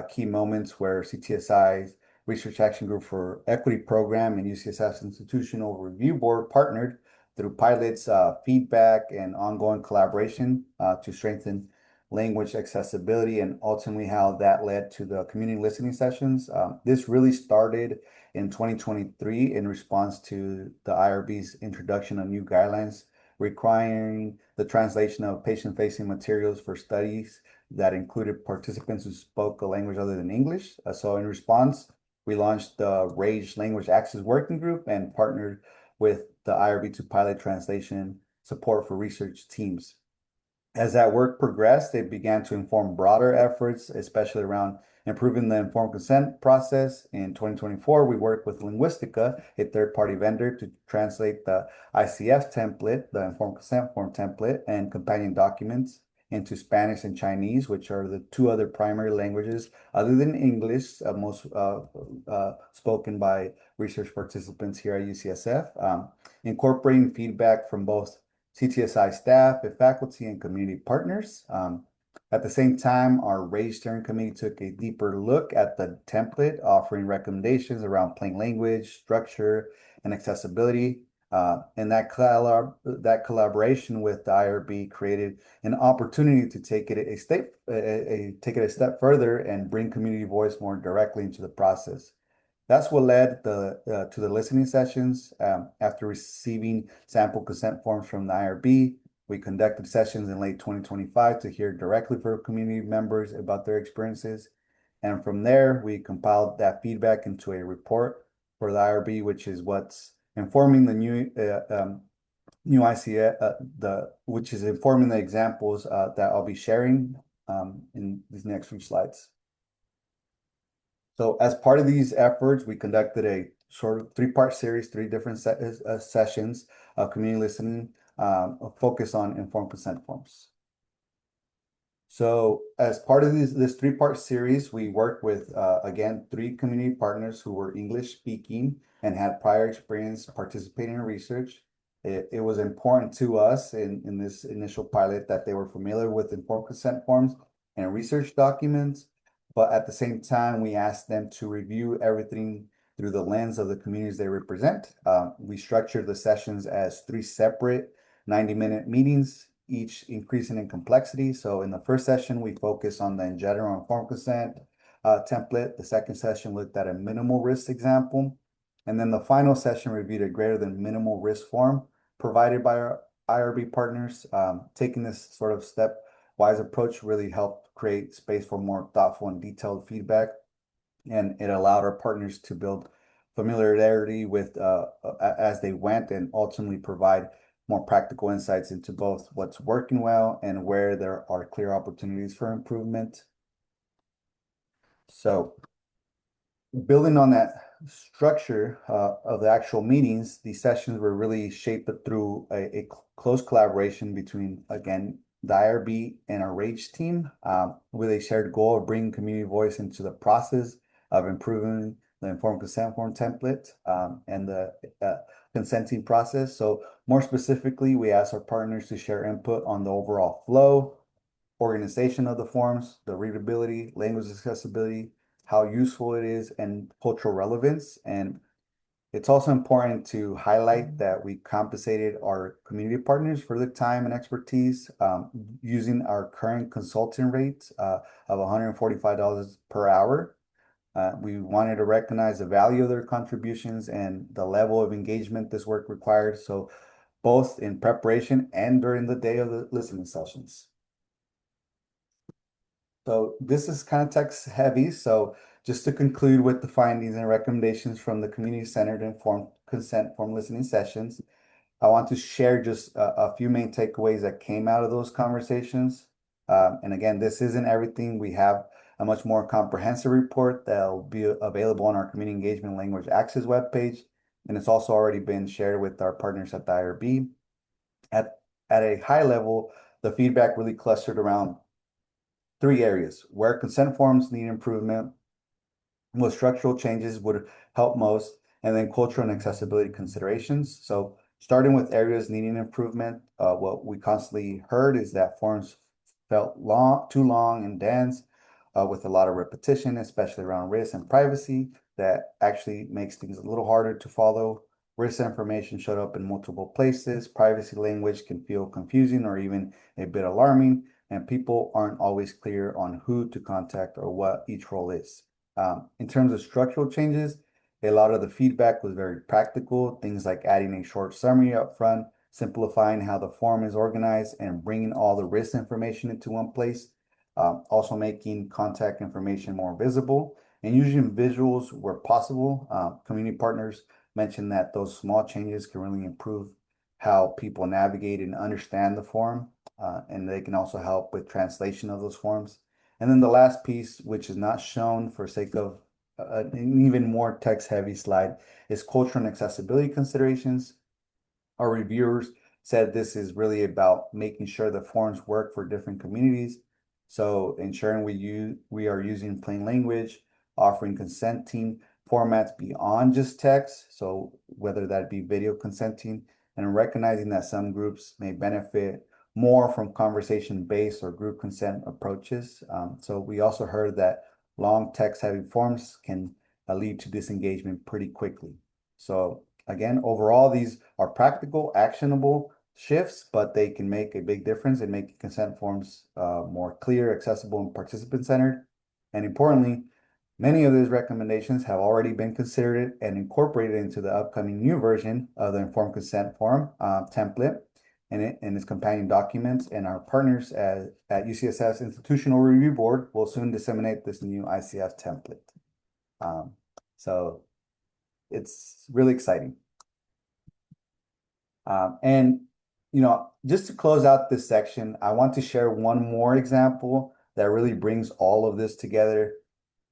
key moments where CTSI's Research Action Group for Equity program and UCSF's Institutional Review Board partnered through pilots, feedback, and ongoing collaboration to strengthen language accessibility, and ultimately how that led to the community listening sessions. This really started in 2023 in response to the IRB's introduction of new guidelines requiring the translation of patient-facing materials for studies that included participants who spoke a language other than English. So in response, we launched the RAGE Language Access Working Group and partnered with the IRB to pilot translation support for research teams. As that work progressed, it began to inform broader efforts, especially around improving the informed consent process. In 2024, we worked with Linguistica, a third-party vendor, to translate the ICF template, the informed consent form template, and companion documents into Spanish and Chinese, which are the two other primary languages other than English, most spoken by research participants here at UCSF, incorporating feedback from both CTSI staff, faculty, and community partners. At the same time, our RAGE steering committee took a deeper look at the template, offering recommendations around plain language, structure, and accessibility. And that collaboration with the IRB created an opportunity to take it a step further and bring community voice more directly into the process. That's what led to the listening sessions. After receiving sample consent forms from the IRB, we conducted sessions in late 2025 to hear directly from community members about their experiences. And from there, we compiled that feedback into a report for the IRB, which is what's informing the new ICF, which is informing the examples that I'll be sharing in these next few slides. So as part of these efforts, we conducted a sort of three-part series, three different sessions of community listening, focused on informed consent forms. So as part of this three-part series, we worked with, again, three community partners who were English speaking and had prior experience participating in research. It was important to us in this initial pilot that they were familiar with informed consent forms and research documents, but at the same time, we asked them to review everything through the lens of the communities they represent. We structured the sessions as three separate 90-minute meetings, each increasing in complexity. So in the first session, we focus on the in general informed consent template. The second session looked at a minimal risk example. And then the final session reviewed a greater than minimal risk form provided by our IRB partners. Taking this sort of stepwise approach really helped create space for more thoughtful and detailed feedback. And it allowed our partners to build familiarity with as they went and ultimately provide more practical insights into both what's working well and where there are clear opportunities for improvement. So building on that structure of the actual meetings, these sessions were really shaped through a close collaboration between, again, the IRB and our RAGE team, with a shared goal of bringing community voice into the process of improving the informed consent form template and the consenting process. So more specifically, we asked our partners to share input on the overall flow, organization of the forms, the readability, language accessibility, how useful it is, and cultural relevance. And it's also important to highlight that we compensated our community partners for the time and expertise using our current consulting rate of $145 per hour. We wanted to recognize the value of their contributions and the level of engagement this work required. So both in preparation and during the day of the listening sessions. So this is kind of text heavy. So just to conclude with the findings and recommendations from the community-centered informed consent form listening sessions, I want to share just a few main takeaways that came out of those conversations. And again, this isn't everything. We have a much more comprehensive report that'll be available on our Community Engagement Language Access webpage. And it's also already been shared with our partners at the IRB. At a high level, the feedback really clustered around three areas: where consent forms need improvement, what structural changes would help most, and then cultural and accessibility considerations. So starting with areas needing improvement, what we constantly heard is that forms felt too long and dense, with a lot of repetition, especially around risk and privacy. That actually makes things a little harder to follow. Risk information showed up in multiple places. Privacy language can feel confusing or even a bit alarming, and people aren't always clear on who to contact or what each role is. In terms of structural changes, a lot of the feedback was very practical, things like adding a short summary up front, simplifying how the form is organized, and bringing all the risk information into one place. Also making contact information more visible and using visuals where possible. Community partners mentioned that those small changes can really improve how people navigate and understand the form, and they can also help with translation of those forms. And then the last piece, which is not shown for sake of an even more text-heavy slide, is cultural and accessibility considerations. Our reviewers said this is really about making sure the forms work for different communities. So ensuring we are using plain language, offering consenting formats beyond just text. So whether that be video consenting, and recognizing that some groups may benefit more from conversation-based or group consent approaches. So we also heard that long text-heavy forms can lead to disengagement pretty quickly. So again, overall, these are practical, actionable shifts, but they can make a big difference in making consent forms more clear, accessible, and participant-centered. And importantly, many of these recommendations have already been considered and incorporated into the upcoming new version of the informed consent form template and its companion documents. And our partners at UCSF's Institutional Review Board will soon disseminate this new ICF template. So it's really exciting. And, just to close out this section, I want to share one more example that really brings all of this together.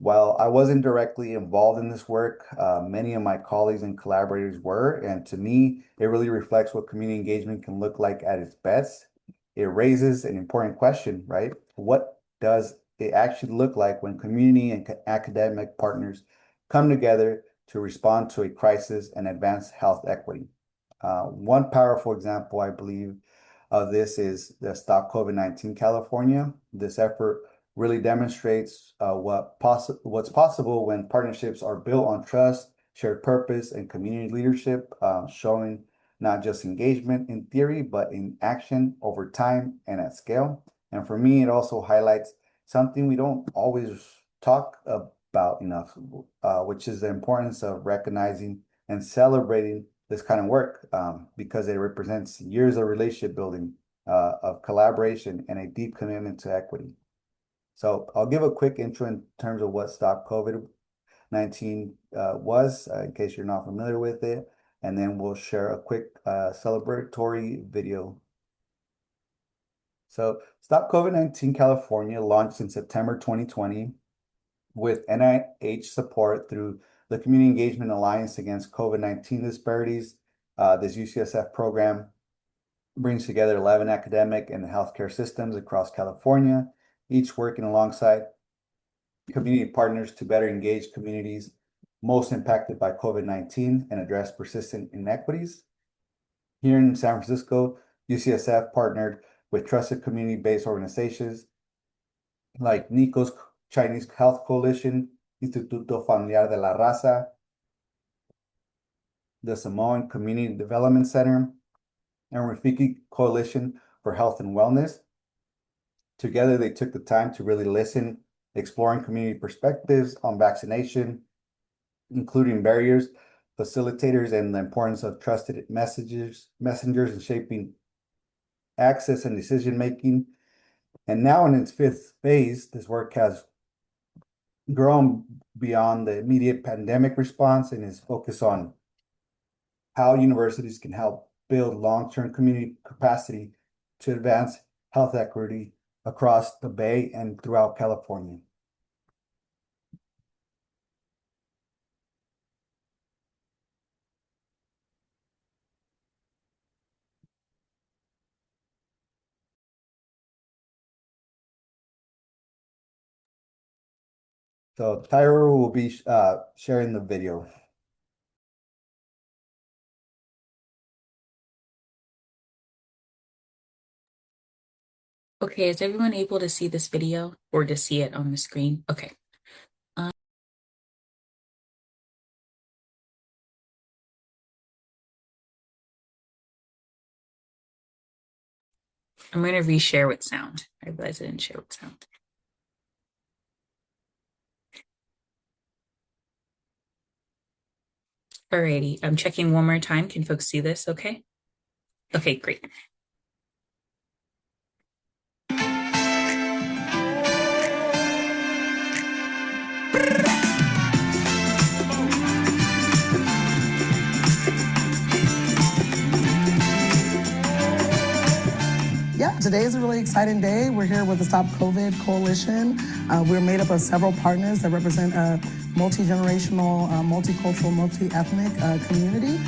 While I wasn't directly involved in this work, many of my colleagues and collaborators were, and to me, it really reflects what community engagement can look like at its best. It raises an important question, right? What does it actually look like when community and academic partners come together to respond to a crisis and advance health equity? One powerful example, I believe, of this is the Stop COVID-19 California. This effort really demonstrates what's possible when partnerships are built on trust, shared purpose, and community leadership, showing not just engagement in theory, but in action over time and at scale. And for me, it also highlights something we don't always talk about enough, which is the importance of recognizing and celebrating this kind of work, because it represents years of relationship building, of collaboration, and a deep commitment to equity. So I'll give a quick intro in terms of what Stop COVID-19 was, in case you're not familiar with it, and then we'll share a quick celebratory video. So Stop COVID-19 California launched in September 2020 with NIH support through the Community Engagement Alliance Against COVID-19 Disparities. This UCSF program brings together 11 academic and healthcare systems across California, each working alongside community partners to better engage communities most impacted by COVID-19 and address persistent inequities. Here in San Francisco, UCSF partnered with trusted community-based organizations like Nico's Chinese Health Coalition, Instituto Familiar de la Raza, the Samoan Community Development Center, and Rafiki Coalition for Health and Wellness. Together, they took the time to really listen, exploring community perspectives on vaccination, including barriers, facilitators, and the importance of trusted messengers in shaping access and decision-making. And now in its fifth phase, this work has grown beyond the immediate pandemic response and is focused on how universities can help build long-term community capacity to advance health equity across the Bay and throughout California. So Tyra will be sharing the video. Okay, is everyone able to see this video or to see it on the screen? Okay. I'm going to reshare with sound. I realized I didn't share with sound. Alrighty, I'm checking one more time. Can folks see this okay? Okay, great. Yeah, today is a really exciting day. We're here with the Stop COVID Coalition. We're made up of several partners that represent a multi-generational, multicultural, multi-ethnic community.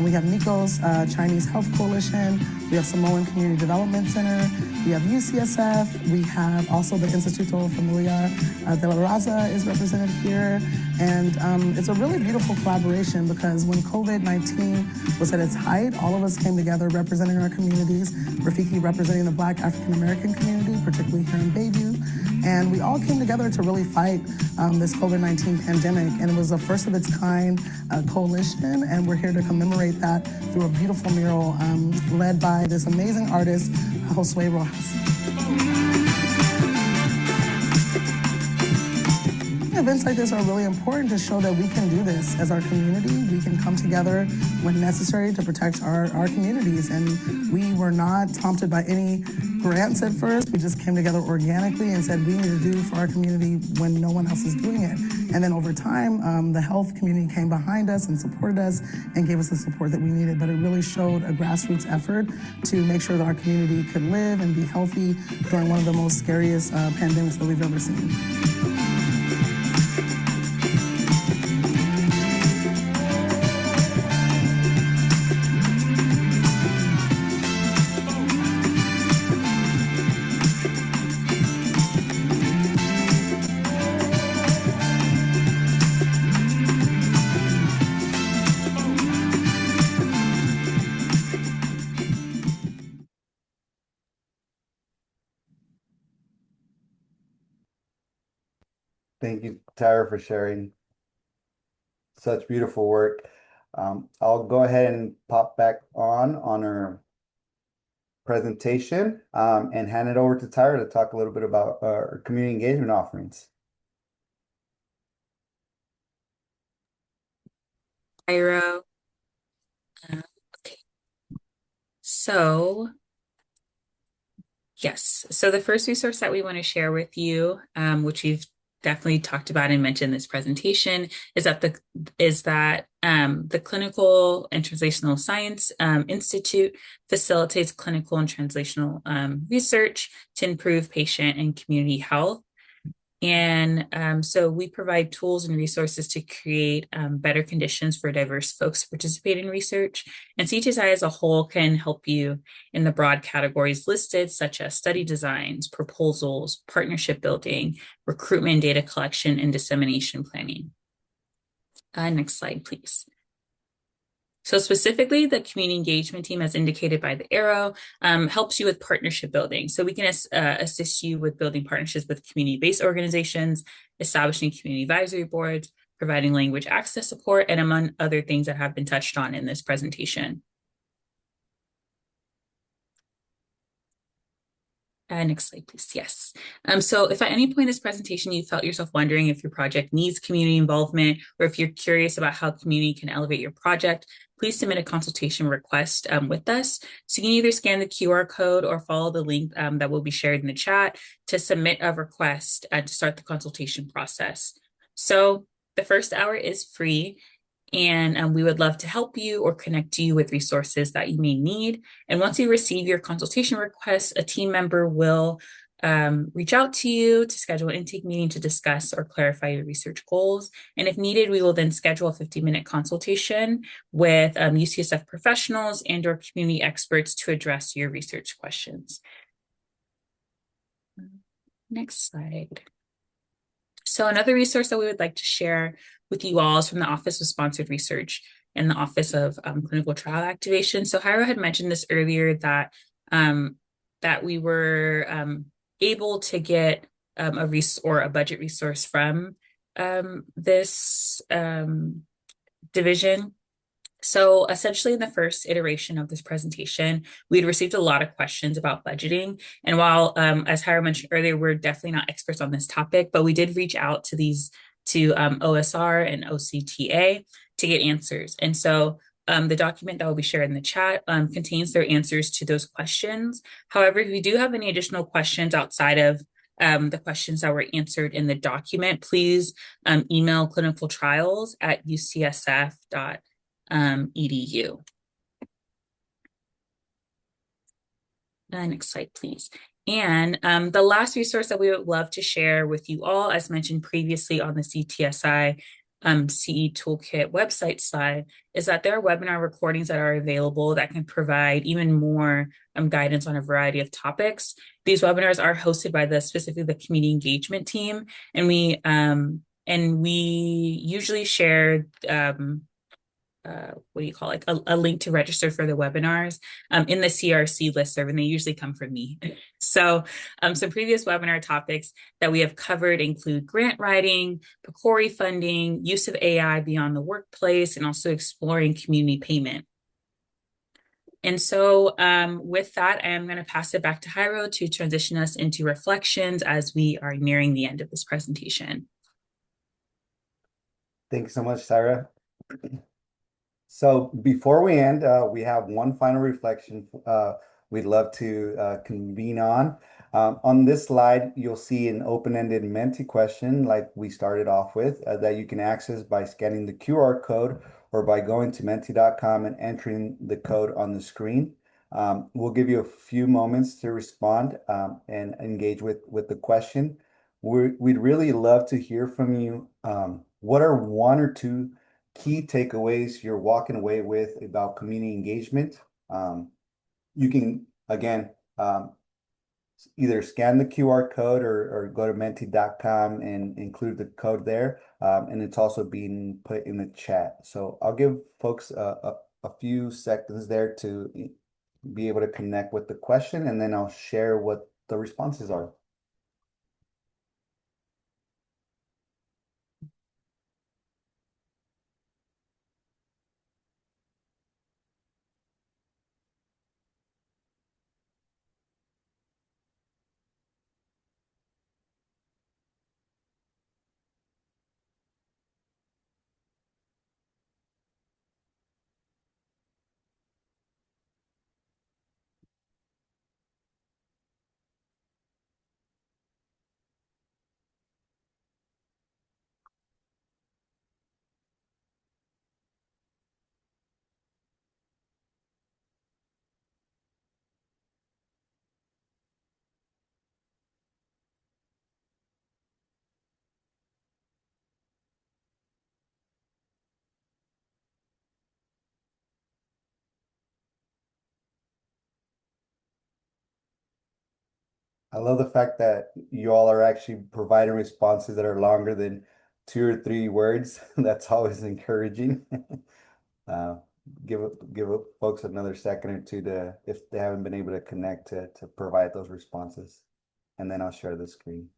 We have Nico's Chinese Health Coalition. We have Samoan Community Development Center. We have UCSF. We have also the Instituto Familiar de la Raza is represented here. And it's a really beautiful collaboration because when COVID-19 was at its height, all of us came together representing our communities, Rafiki representing the Black African American community, particularly here in Bayview. And we all came together to really fight this COVID-19 pandemic. And it was a first of its kind coalition. And we're here to commemorate that through a beautiful mural led by this amazing artist, Josue Rojas. Events like this are really important to show that we can do this as our community. We can come together when necessary to protect our communities. And we were not prompted by any grants at first. We just came together organically and said we need to do for our community when no one else is doing it. And then over time, the health community came behind us and supported us and gave us the support that we needed. But it really showed a grassroots effort to make sure that our community could live and be healthy during one of the most scariest pandemics that we've ever seen. Thank you, Tyra, for sharing such beautiful work. I'll go ahead and pop back on our presentation and hand it over to Tyra to talk a little bit about our community engagement offerings. Iro. Okay. So, yes. So the first resource that we want to share with you, which we've definitely talked about and mentioned in this presentation, is that the Clinical and Translational Science Institute facilitates clinical and translational research to improve patient and community health. And so we provide tools and resources to create better conditions for diverse folks to participate in research. And CTSI as a whole can help you in the broad categories listed, such as study designs, proposals, partnership building, recruitment, data collection, and dissemination planning. Next slide, please. So specifically, the community engagement team, as indicated by the arrow, helps you with partnership building. So we can assist you with building partnerships with community-based organizations, establishing community advisory boards, providing language access support, and among other things that have been touched on in this presentation. Next slide, please. Yes. So if at any point in this presentation you felt yourself wondering if your project needs community involvement, or if you're curious about how community can elevate your project, please submit a consultation request with us. So you can either scan the QR code or follow the link that will be shared in the chat to submit a request to start the consultation process. So the first hour is free. And we would love to help you or connect you with resources that you may need. And once you receive your consultation request, a team member will reach out to you to schedule an intake meeting to discuss or clarify your research goals. And if needed, we will then schedule a 50-minute consultation with UCSF professionals and or community experts to address your research questions. Next slide. So another resource that we would like to share with you all is from the Office of Sponsored Research and the Office of Clinical Trial Activation. So Jairo had mentioned this earlier that that we were able to get a budget resource from this division. So essentially in the first iteration of this presentation, we had received a lot of questions about budgeting. And while, as Jairo mentioned earlier, we're definitely not experts on this topic, but we did reach out to OSR and OCTA to get answers. And so the document that will be shared in the chat contains their answers to those questions. However, if you do have any additional questions outside of the questions that were answered in the document, please email clinicaltrials@ucsf.edu. Next slide, please. And the last resource that we would love to share with you all, as mentioned previously on the CTSI CE Toolkit website slide, is that there are webinar recordings that are available that can provide even more guidance on a variety of topics. These webinars are hosted by specifically the community engagement team, and we usually share a link to register for the webinars in the CRC listserv, and they usually come from me. So some previous webinar topics that we have covered include grant writing, PCORI funding, use of AI beyond the workplace, and also exploring community payment. And so with that, I am going to pass it back to Jairo to transition us into reflections as we are nearing the end of this presentation. Thank you so much, Tyra. So before we end, we have one final reflection we'd love to convene on. On this slide, you'll see an open-ended Menti question like we started off with that you can access by scanning the QR code or by going to menti.com and entering the code on the screen. We'll give you a few moments to respond and engage with the question. We'd really love to hear from you. What are one or two key takeaways you're walking away with about community engagement? You can, again, either scan the QR code or go to menti.com and include the code there. And it's also being put in the chat. So I'll give folks a few seconds there to be able to connect with the question, and then I'll share what the responses are. I love the fact that you all are actually providing responses that are longer than 2 or 3 words. That's always encouraging. Uh, give folks another second or two to, if they haven't been able to connect, to provide those responses. And then I'll share the screen.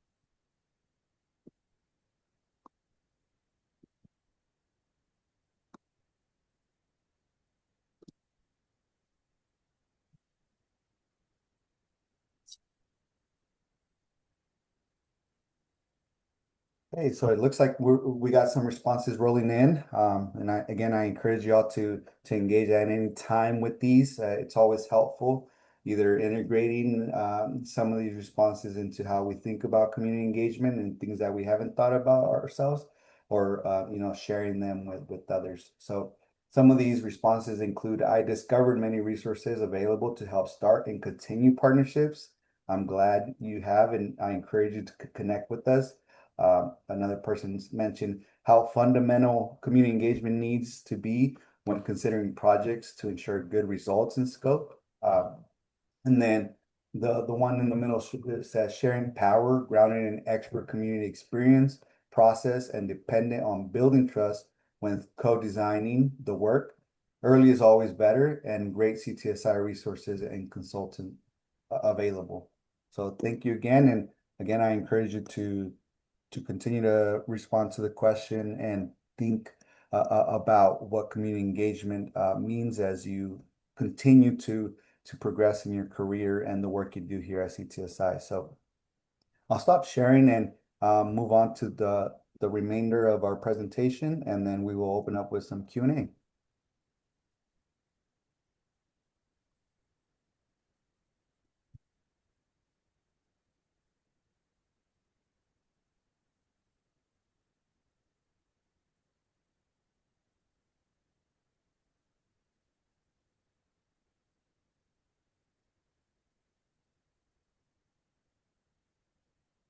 Hey, so it looks like we got some responses rolling in. And I encourage you all to engage at any time with these. It's always helpful, either integrating some of these responses into how we think about community engagement and things that we haven't thought about ourselves, or sharing them with others. So some of these responses include: I discovered many resources available to help start and continue partnerships. I'm glad you have, and I encourage you to connect with us. Another person's mentioned how fundamental community engagement needs to be when considering projects to ensure good results in scope. And then the one in the middle says sharing power, grounded in expert community experience, process, and dependent on building trust when co-designing the work. Early is always better, and great CTSI resources and consultant available. So thank you again, and again, I encourage you to continue to respond to the question and think about what community engagement means as you continue to progress in your career and the work you do here at CTSI. So I'll stop sharing and move on to the remainder of our presentation, and then we will open up with some Q&A.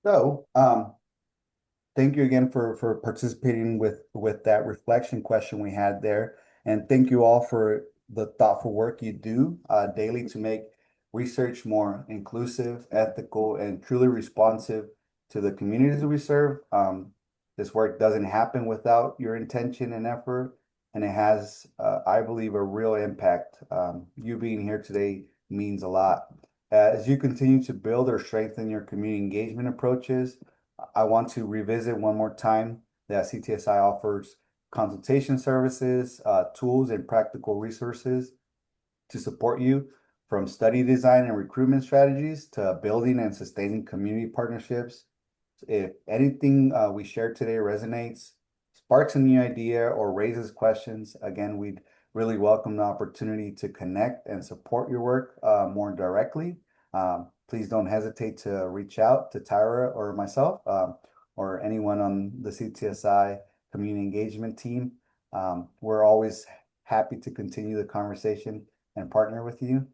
So, thank you again for participating with that reflection question we had there. And thank you all for the thoughtful work you do daily to make research more inclusive, ethical, and truly responsive to the communities that we serve. This work doesn't happen without your intention and effort, and it has, I believe, a real impact. You being here today means a lot. As you continue to build or strengthen your community engagement approaches, I want to revisit one more time that CTSI offers consultation services, tools, and practical resources to support you, from study design and recruitment strategies to building and sustaining community partnerships. If anything we shared today resonates, sparks a new idea, or raises questions, again, we'd really welcome the opportunity to connect and support your work more directly. Please don't hesitate to reach out to Tyra or myself, or anyone on the CTSI community engagement team. We're always happy to continue the conversation and partner with you.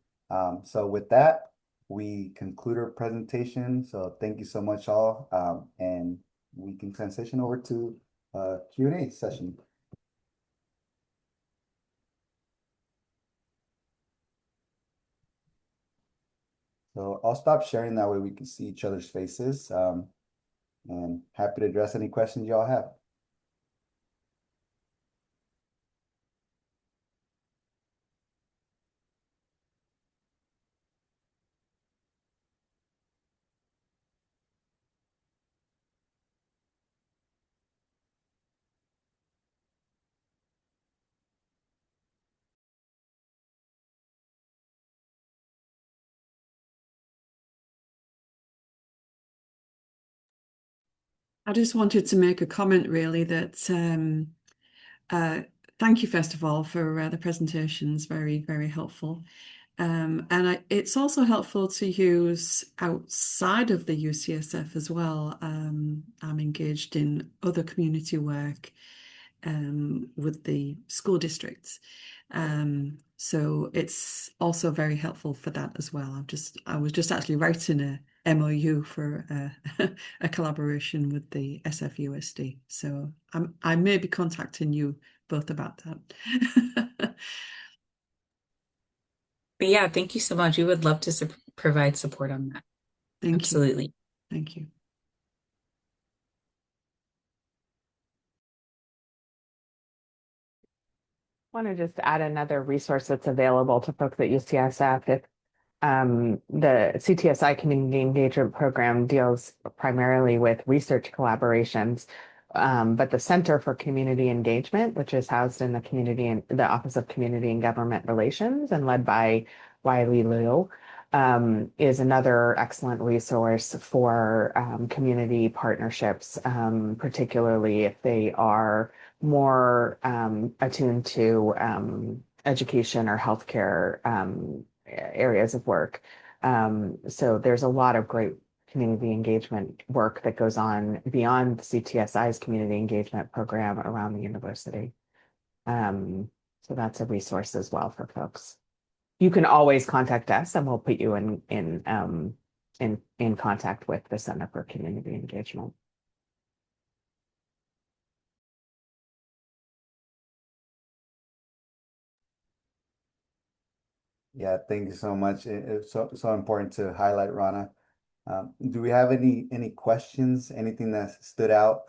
So with that, we conclude our presentation. So thank you so much, all, and we can transition over to a Q&A session. So I'll stop sharing, that way we can see each other's faces, and happy to address any questions y'all have. I just wanted to make a comment, really, that thank you, first of all, for the presentations. Very, very helpful. It's also helpful to use outside of the UCSF as well. I'm engaged in other community work with the school districts. So it's also very helpful for that as well. I was just actually writing a MOU for a collaboration with the SFUSD. So I may be contacting you both about that. But yeah, thank you so much. We would love to provide support on that. Thank you. Absolutely. Thank you. Want to just add another resource that's available to folks at UCSF. If the CTSI Community Engagement Program deals primarily with research collaborations, but the Center for Community Engagement, which is housed in the Office of Community and Government Relations and led by Wiley Liu, is another excellent resource for community partnerships, particularly if they are more attuned to education or healthcare areas of work. So there's a lot of great community engagement work that goes on beyond CTSI's community engagement program around the university. So that's a resource as well for folks. You can always contact us, and we'll put you in contact with the Center for Community Engagement. Yeah, thank you so much. It's so important to highlight, Rana. Do we have any questions? Anything that stood out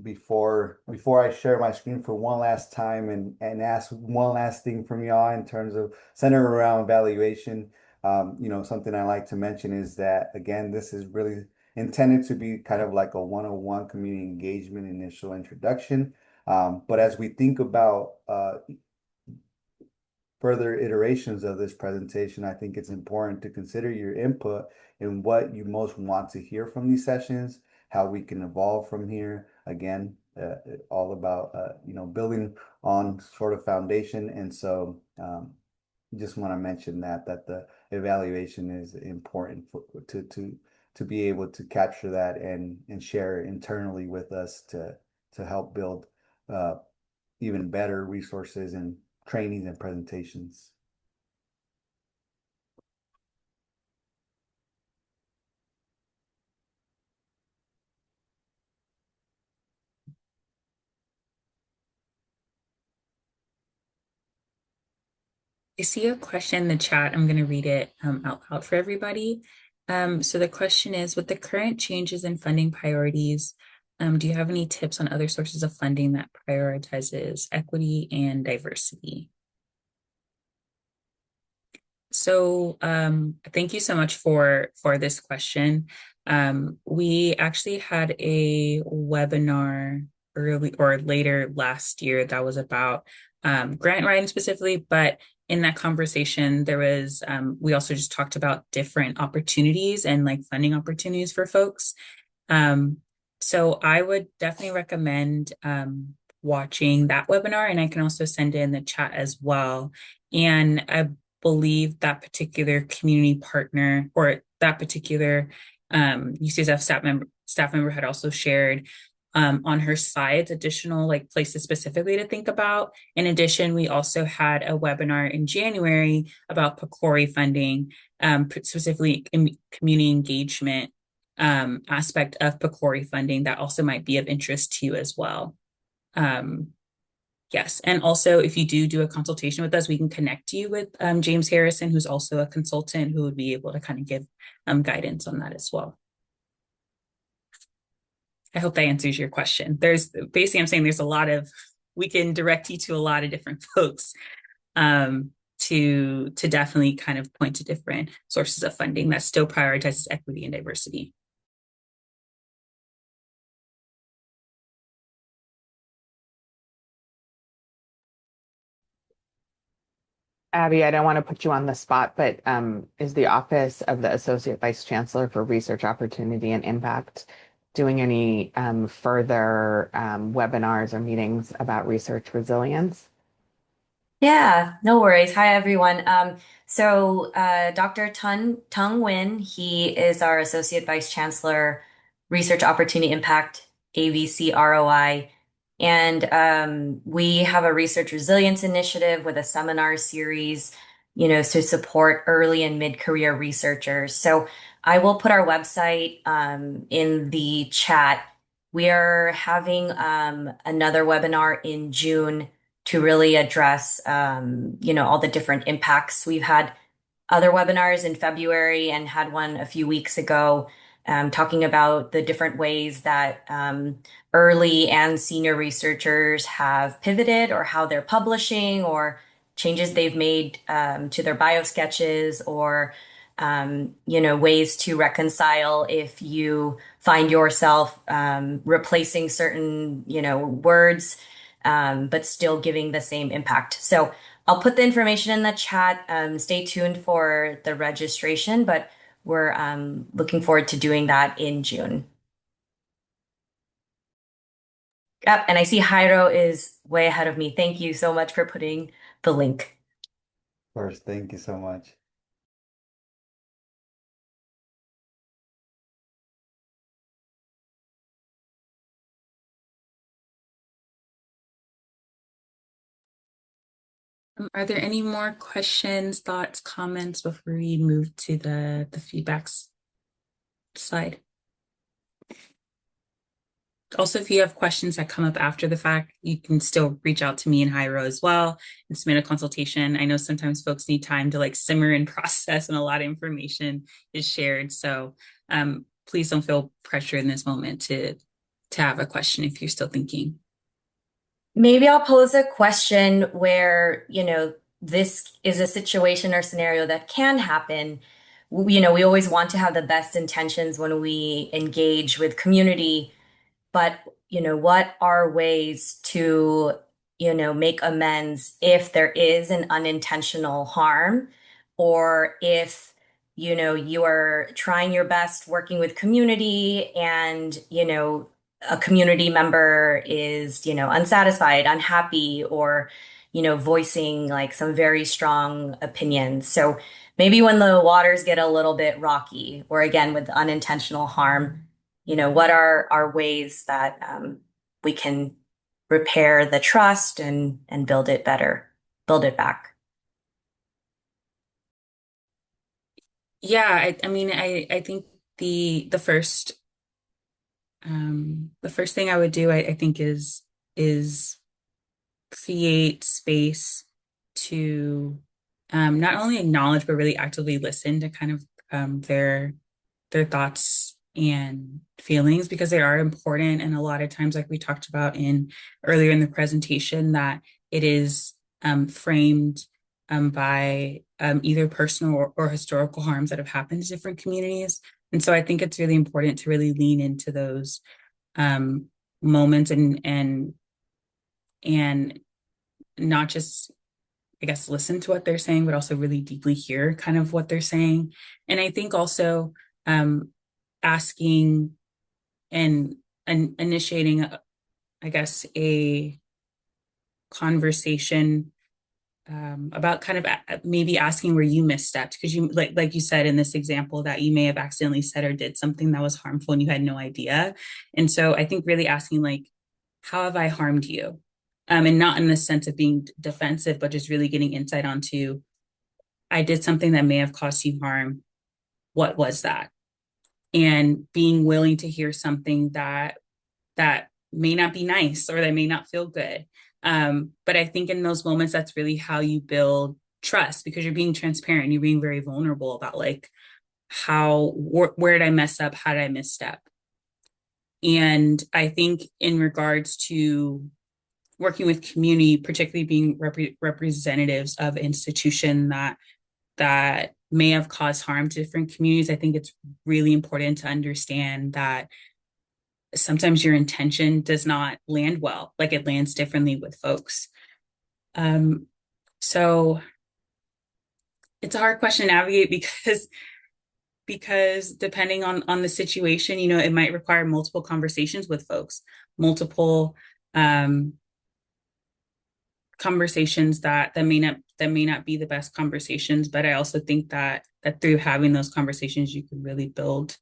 before I share my screen for one last time and ask one last thing from y'all in terms of center around evaluation? Something I like to mention is that again, this is really intended to be kind of like a 101 community engagement initial introduction. But as we think about further iterations of this presentation, I think it's important to consider your input in what you most want to hear from these sessions, how we can evolve from here. Again, all about building on sort of foundation, and so just want to mention that the evaluation is important to be able to capture that and share internally with us to help build even better resources and trainings and presentations. I see a question in the chat. I'm going to read it out loud for everybody. So the question is, with the current changes in funding priorities, do you have any tips on other sources of funding that prioritizes equity and diversity? So thank you so much for this question. We actually had a webinar early or later last year that was about grant writing specifically, but in that conversation, there was we also just talked about different opportunities and like funding opportunities for folks. So I would definitely recommend watching that webinar, and I can also send it in the chat as well. And I believe that particular community partner or that particular UCSF staff member had also shared on her slides additional like places specifically to think about. In addition, we also had a webinar in January about PCORI funding, specifically in community engagement aspect of PCORI funding that also might be of interest to you as well. Yes, and also if you do a consultation with us, we can connect you with James Harrison, who's also a consultant who would be able to kind of give guidance on that as well. I hope that answers your question. There's basically, I'm saying there's a lot of, we can direct you to a lot of different folks to definitely kind of point to different sources of funding that still prioritizes equity and diversity. Abby, I don't want to put you on the spot, but is the Office of the Associate Vice Chancellor for Research Opportunity and Impact doing any further webinars or meetings about research resilience? Yeah, no worries. Hi, everyone. Dr. Tung Nguyen, he is our Associate Vice Chancellor, Research Opportunity Impact, AVC ROI. And we have a research resilience initiative with a seminar series, to support early and mid-career researchers. So I will put our website in the chat. We are having another webinar in June to really address, all the different impacts we've had other webinars in February and had one a few weeks ago, talking about the different ways that early and senior researchers have pivoted, or how they're publishing, or changes they've made to their bio sketches, or ways to reconcile if you find yourself replacing certain, words, but still giving the same impact. So I'll put the information in the chat. Stay tuned for the registration, but we're looking forward to doing that in June. Yep, and I see Jairo is way ahead of me. Thank you so much for putting the link. Of course, thank you so much. Are there any more questions, thoughts, comments before we move to the feedbacks slide? Also, if you have questions that come up after the fact, you can still reach out to me and Jairo as well and submit a consultation. I know sometimes folks need time to like simmer and process, and a lot of information is shared. So please don't feel pressure in this moment to have a question if you're still thinking. Maybe I'll pose a question where, this is a situation or scenario that can happen. We always want to have the best intentions when we engage with community, but what are ways to make amends if there is an unintentional harm, or if you are trying your best working with community, and a community member is unsatisfied, unhappy, or voicing like some very strong opinions. So maybe when the waters get a little bit rocky, or again with unintentional harm, what are ways that we can repair the trust and build it better, build it back. Yeah, I mean, I think the first thing I would do, I think is create space to not only acknowledge but really actively listen to kind of their thoughts and feelings, because they are important. And a lot of times, like we talked about in earlier in the presentation, that it is framed by either personal or historical harms that have happened to different communities. And so I think it's really important to really lean into those moments, and not just, I guess, listen to what they're saying, but also really deeply hear kind of what they're saying. And I think also asking and initiating, I guess, a conversation about kind of maybe asking where you misstepped, because you like you said in this example that you may have accidentally said or did something that was harmful and you had no idea. And so I think really asking, like, how have I harmed you? And not in the sense of being defensive, but just really getting insight onto, I did something that may have caused you harm. What was that? And being willing to hear something that may not be nice, or that may not feel good. But I think in those moments, that's really how you build trust, because you're being transparent, you're being very vulnerable about like where did I mess up? How did I misstep? And I think in regards to working with community, particularly being representatives of institution that may have caused harm to different communities, I think it's really important to understand that sometimes your intention does not land well, like it lands differently with folks. So it's a hard question to navigate, because depending on the situation, it might require multiple conversations with folks, multiple conversations that may not be the best conversations. But I also think that through having those conversations, you can really build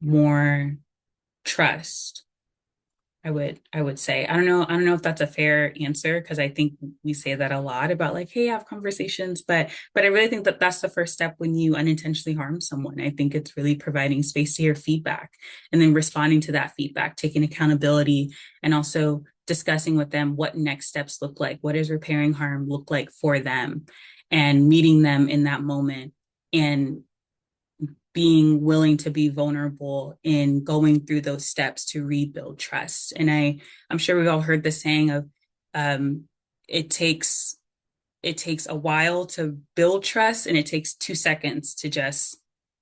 more trust. I would say. I don't know if that's a fair answer, because I think we say that a lot about like, hey, have conversations, but I really think that that's the first step when you unintentionally harm someone. I think it's really providing space to hear feedback, and then responding to that feedback, taking accountability, and also discussing with them what next steps look like. What does repairing harm look like for them? and meeting them in that moment and being willing to be vulnerable in going through those steps to rebuild trust. And I'm sure we've all heard the saying of um, it takes a while to build trust and it takes 2 seconds to just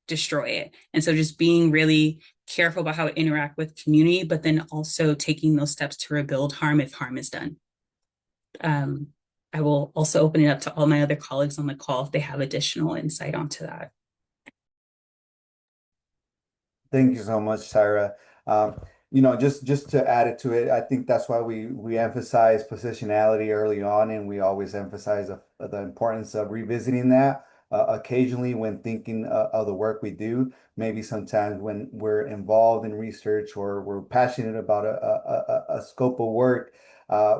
destroy it. And so just being really careful about how to interact with community, but then also taking those steps to rebuild harm if harm is done. Um, I will also open it up to all my other colleagues on the call if they have additional insight onto that. Thank you so much, Tyra. Um, just to add it to it, I think that's why we emphasize positionality early on, and we always emphasize the importance of revisiting that occasionally when thinking of the work we do. Maybe sometimes when we're involved in research or we're passionate about a scope of work,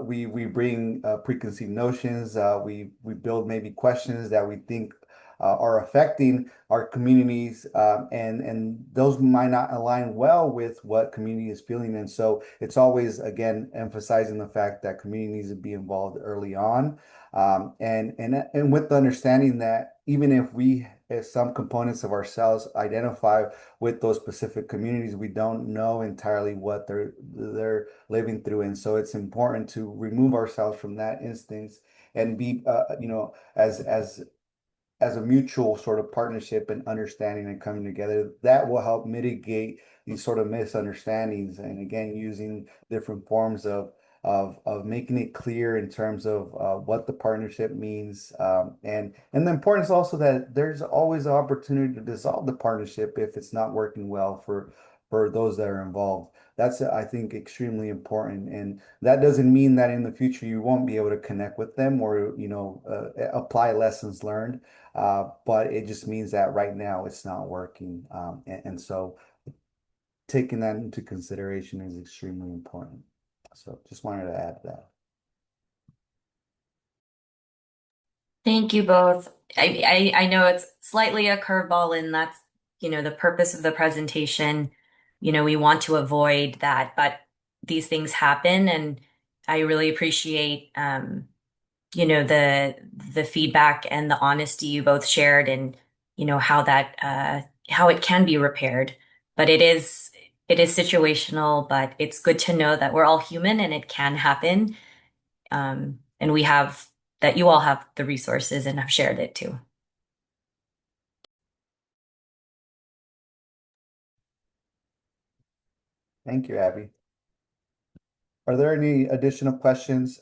we bring preconceived notions. We build maybe questions that we think are affecting our communities, and those might not align well with what community is feeling. And so it's always, again, emphasizing the fact that community needs to be involved early on, and with the understanding that even if some components of ourselves identify with those specific communities, we don't know entirely what they're living through. And so it's important to remove ourselves from that instance and be, as a mutual sort of partnership and understanding and coming together that will help mitigate these sort of misunderstandings, and again using different forms of making it clear in terms of what the partnership means, and the importance also that there's always an opportunity to dissolve the partnership if it's not working well for those that are involved. That's, I think, extremely important, and that doesn't mean that in the future you won't be able to connect with them or apply lessons learned, but it just means that right now it's not working. And so taking that into consideration is extremely important. So just wanted to add that. Thank you both. I know it's slightly a curveball, and that's, the purpose of the presentation. We want to avoid that, but these things happen, and I really appreciate the feedback and the honesty you both shared, and how it can be repaired. But it is situational, but it's good to know that we're all human and it can happen. And we have that you all have the resources and have shared it too. Thank you, Abby. Are there any additional questions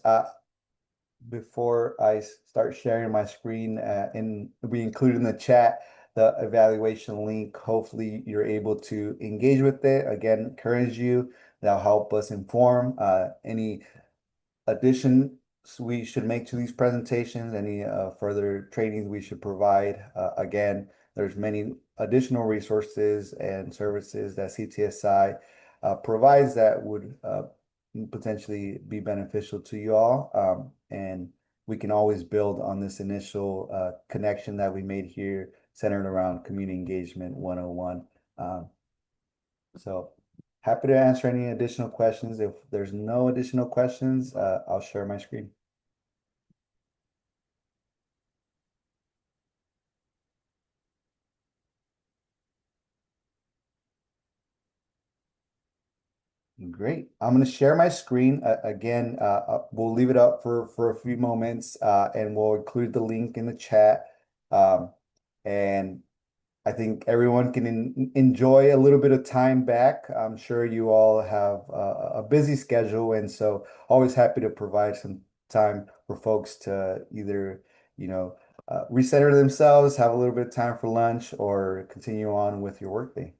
before I start sharing my screen? And we include in the chat the evaluation link. Hopefully you're able to engage with it. Again, encourage you. That'll help us inform any additions we should make to these presentations, any further trainings we should provide. Again, there's many additional resources and services that CTSI provides that would potentially be beneficial to you all. And we can always build on this initial connection that we made here centered around community engagement 101. So happy to answer any additional questions. If there's no additional questions, I'll share my screen. Great. I'm going to share my screen. Again, we'll leave it up for a few moments, and we'll include the link in the chat. And I think everyone can enjoy a little bit of time back. I'm sure you all have a busy schedule, and so always happy to provide some time for folks to either, recenter themselves, have a little bit of time for lunch, or continue on with your workday.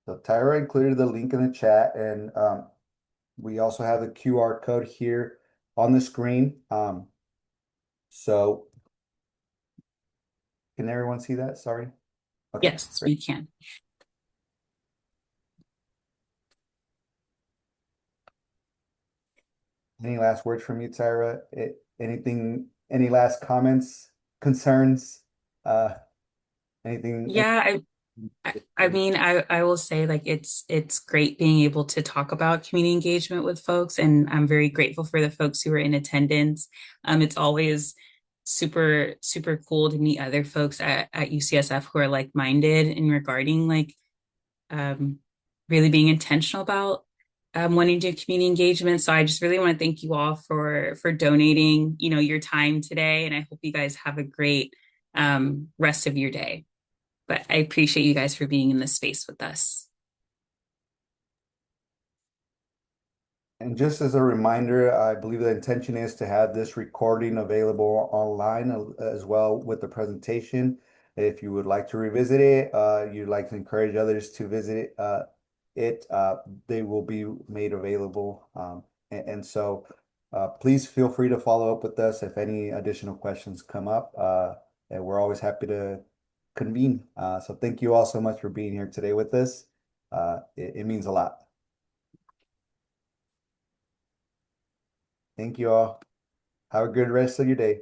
So Tyra included the link in the chat, and we also have the QR code here on the screen. So can everyone see that? Sorry. Okay, Yes, great. we can. Any last words from you, Tyra? Any last comments? concerns? Anything? Yeah, I mean, I will say like it's great being able to talk about community engagement with folks, and I'm very grateful for the folks who are in attendance. It's always super cool to meet other folks at UCSF who are like-minded in regarding like um, really being intentional about wanting to do community engagement. So I just really want to thank you all for donating, your time today, and I hope you guys have a great rest of your day. But I appreciate you guys for being in this space with us. And just as a reminder, I believe the intention is to have this recording available online as well with the presentation. If you would like to revisit it, you'd like to encourage others to visit they will be made available. And so please feel free to follow up with us if any additional questions come up. And we're always happy to convene. So thank you all so much for being here today with us. It means a lot. Thank you all. Have a good rest of your day.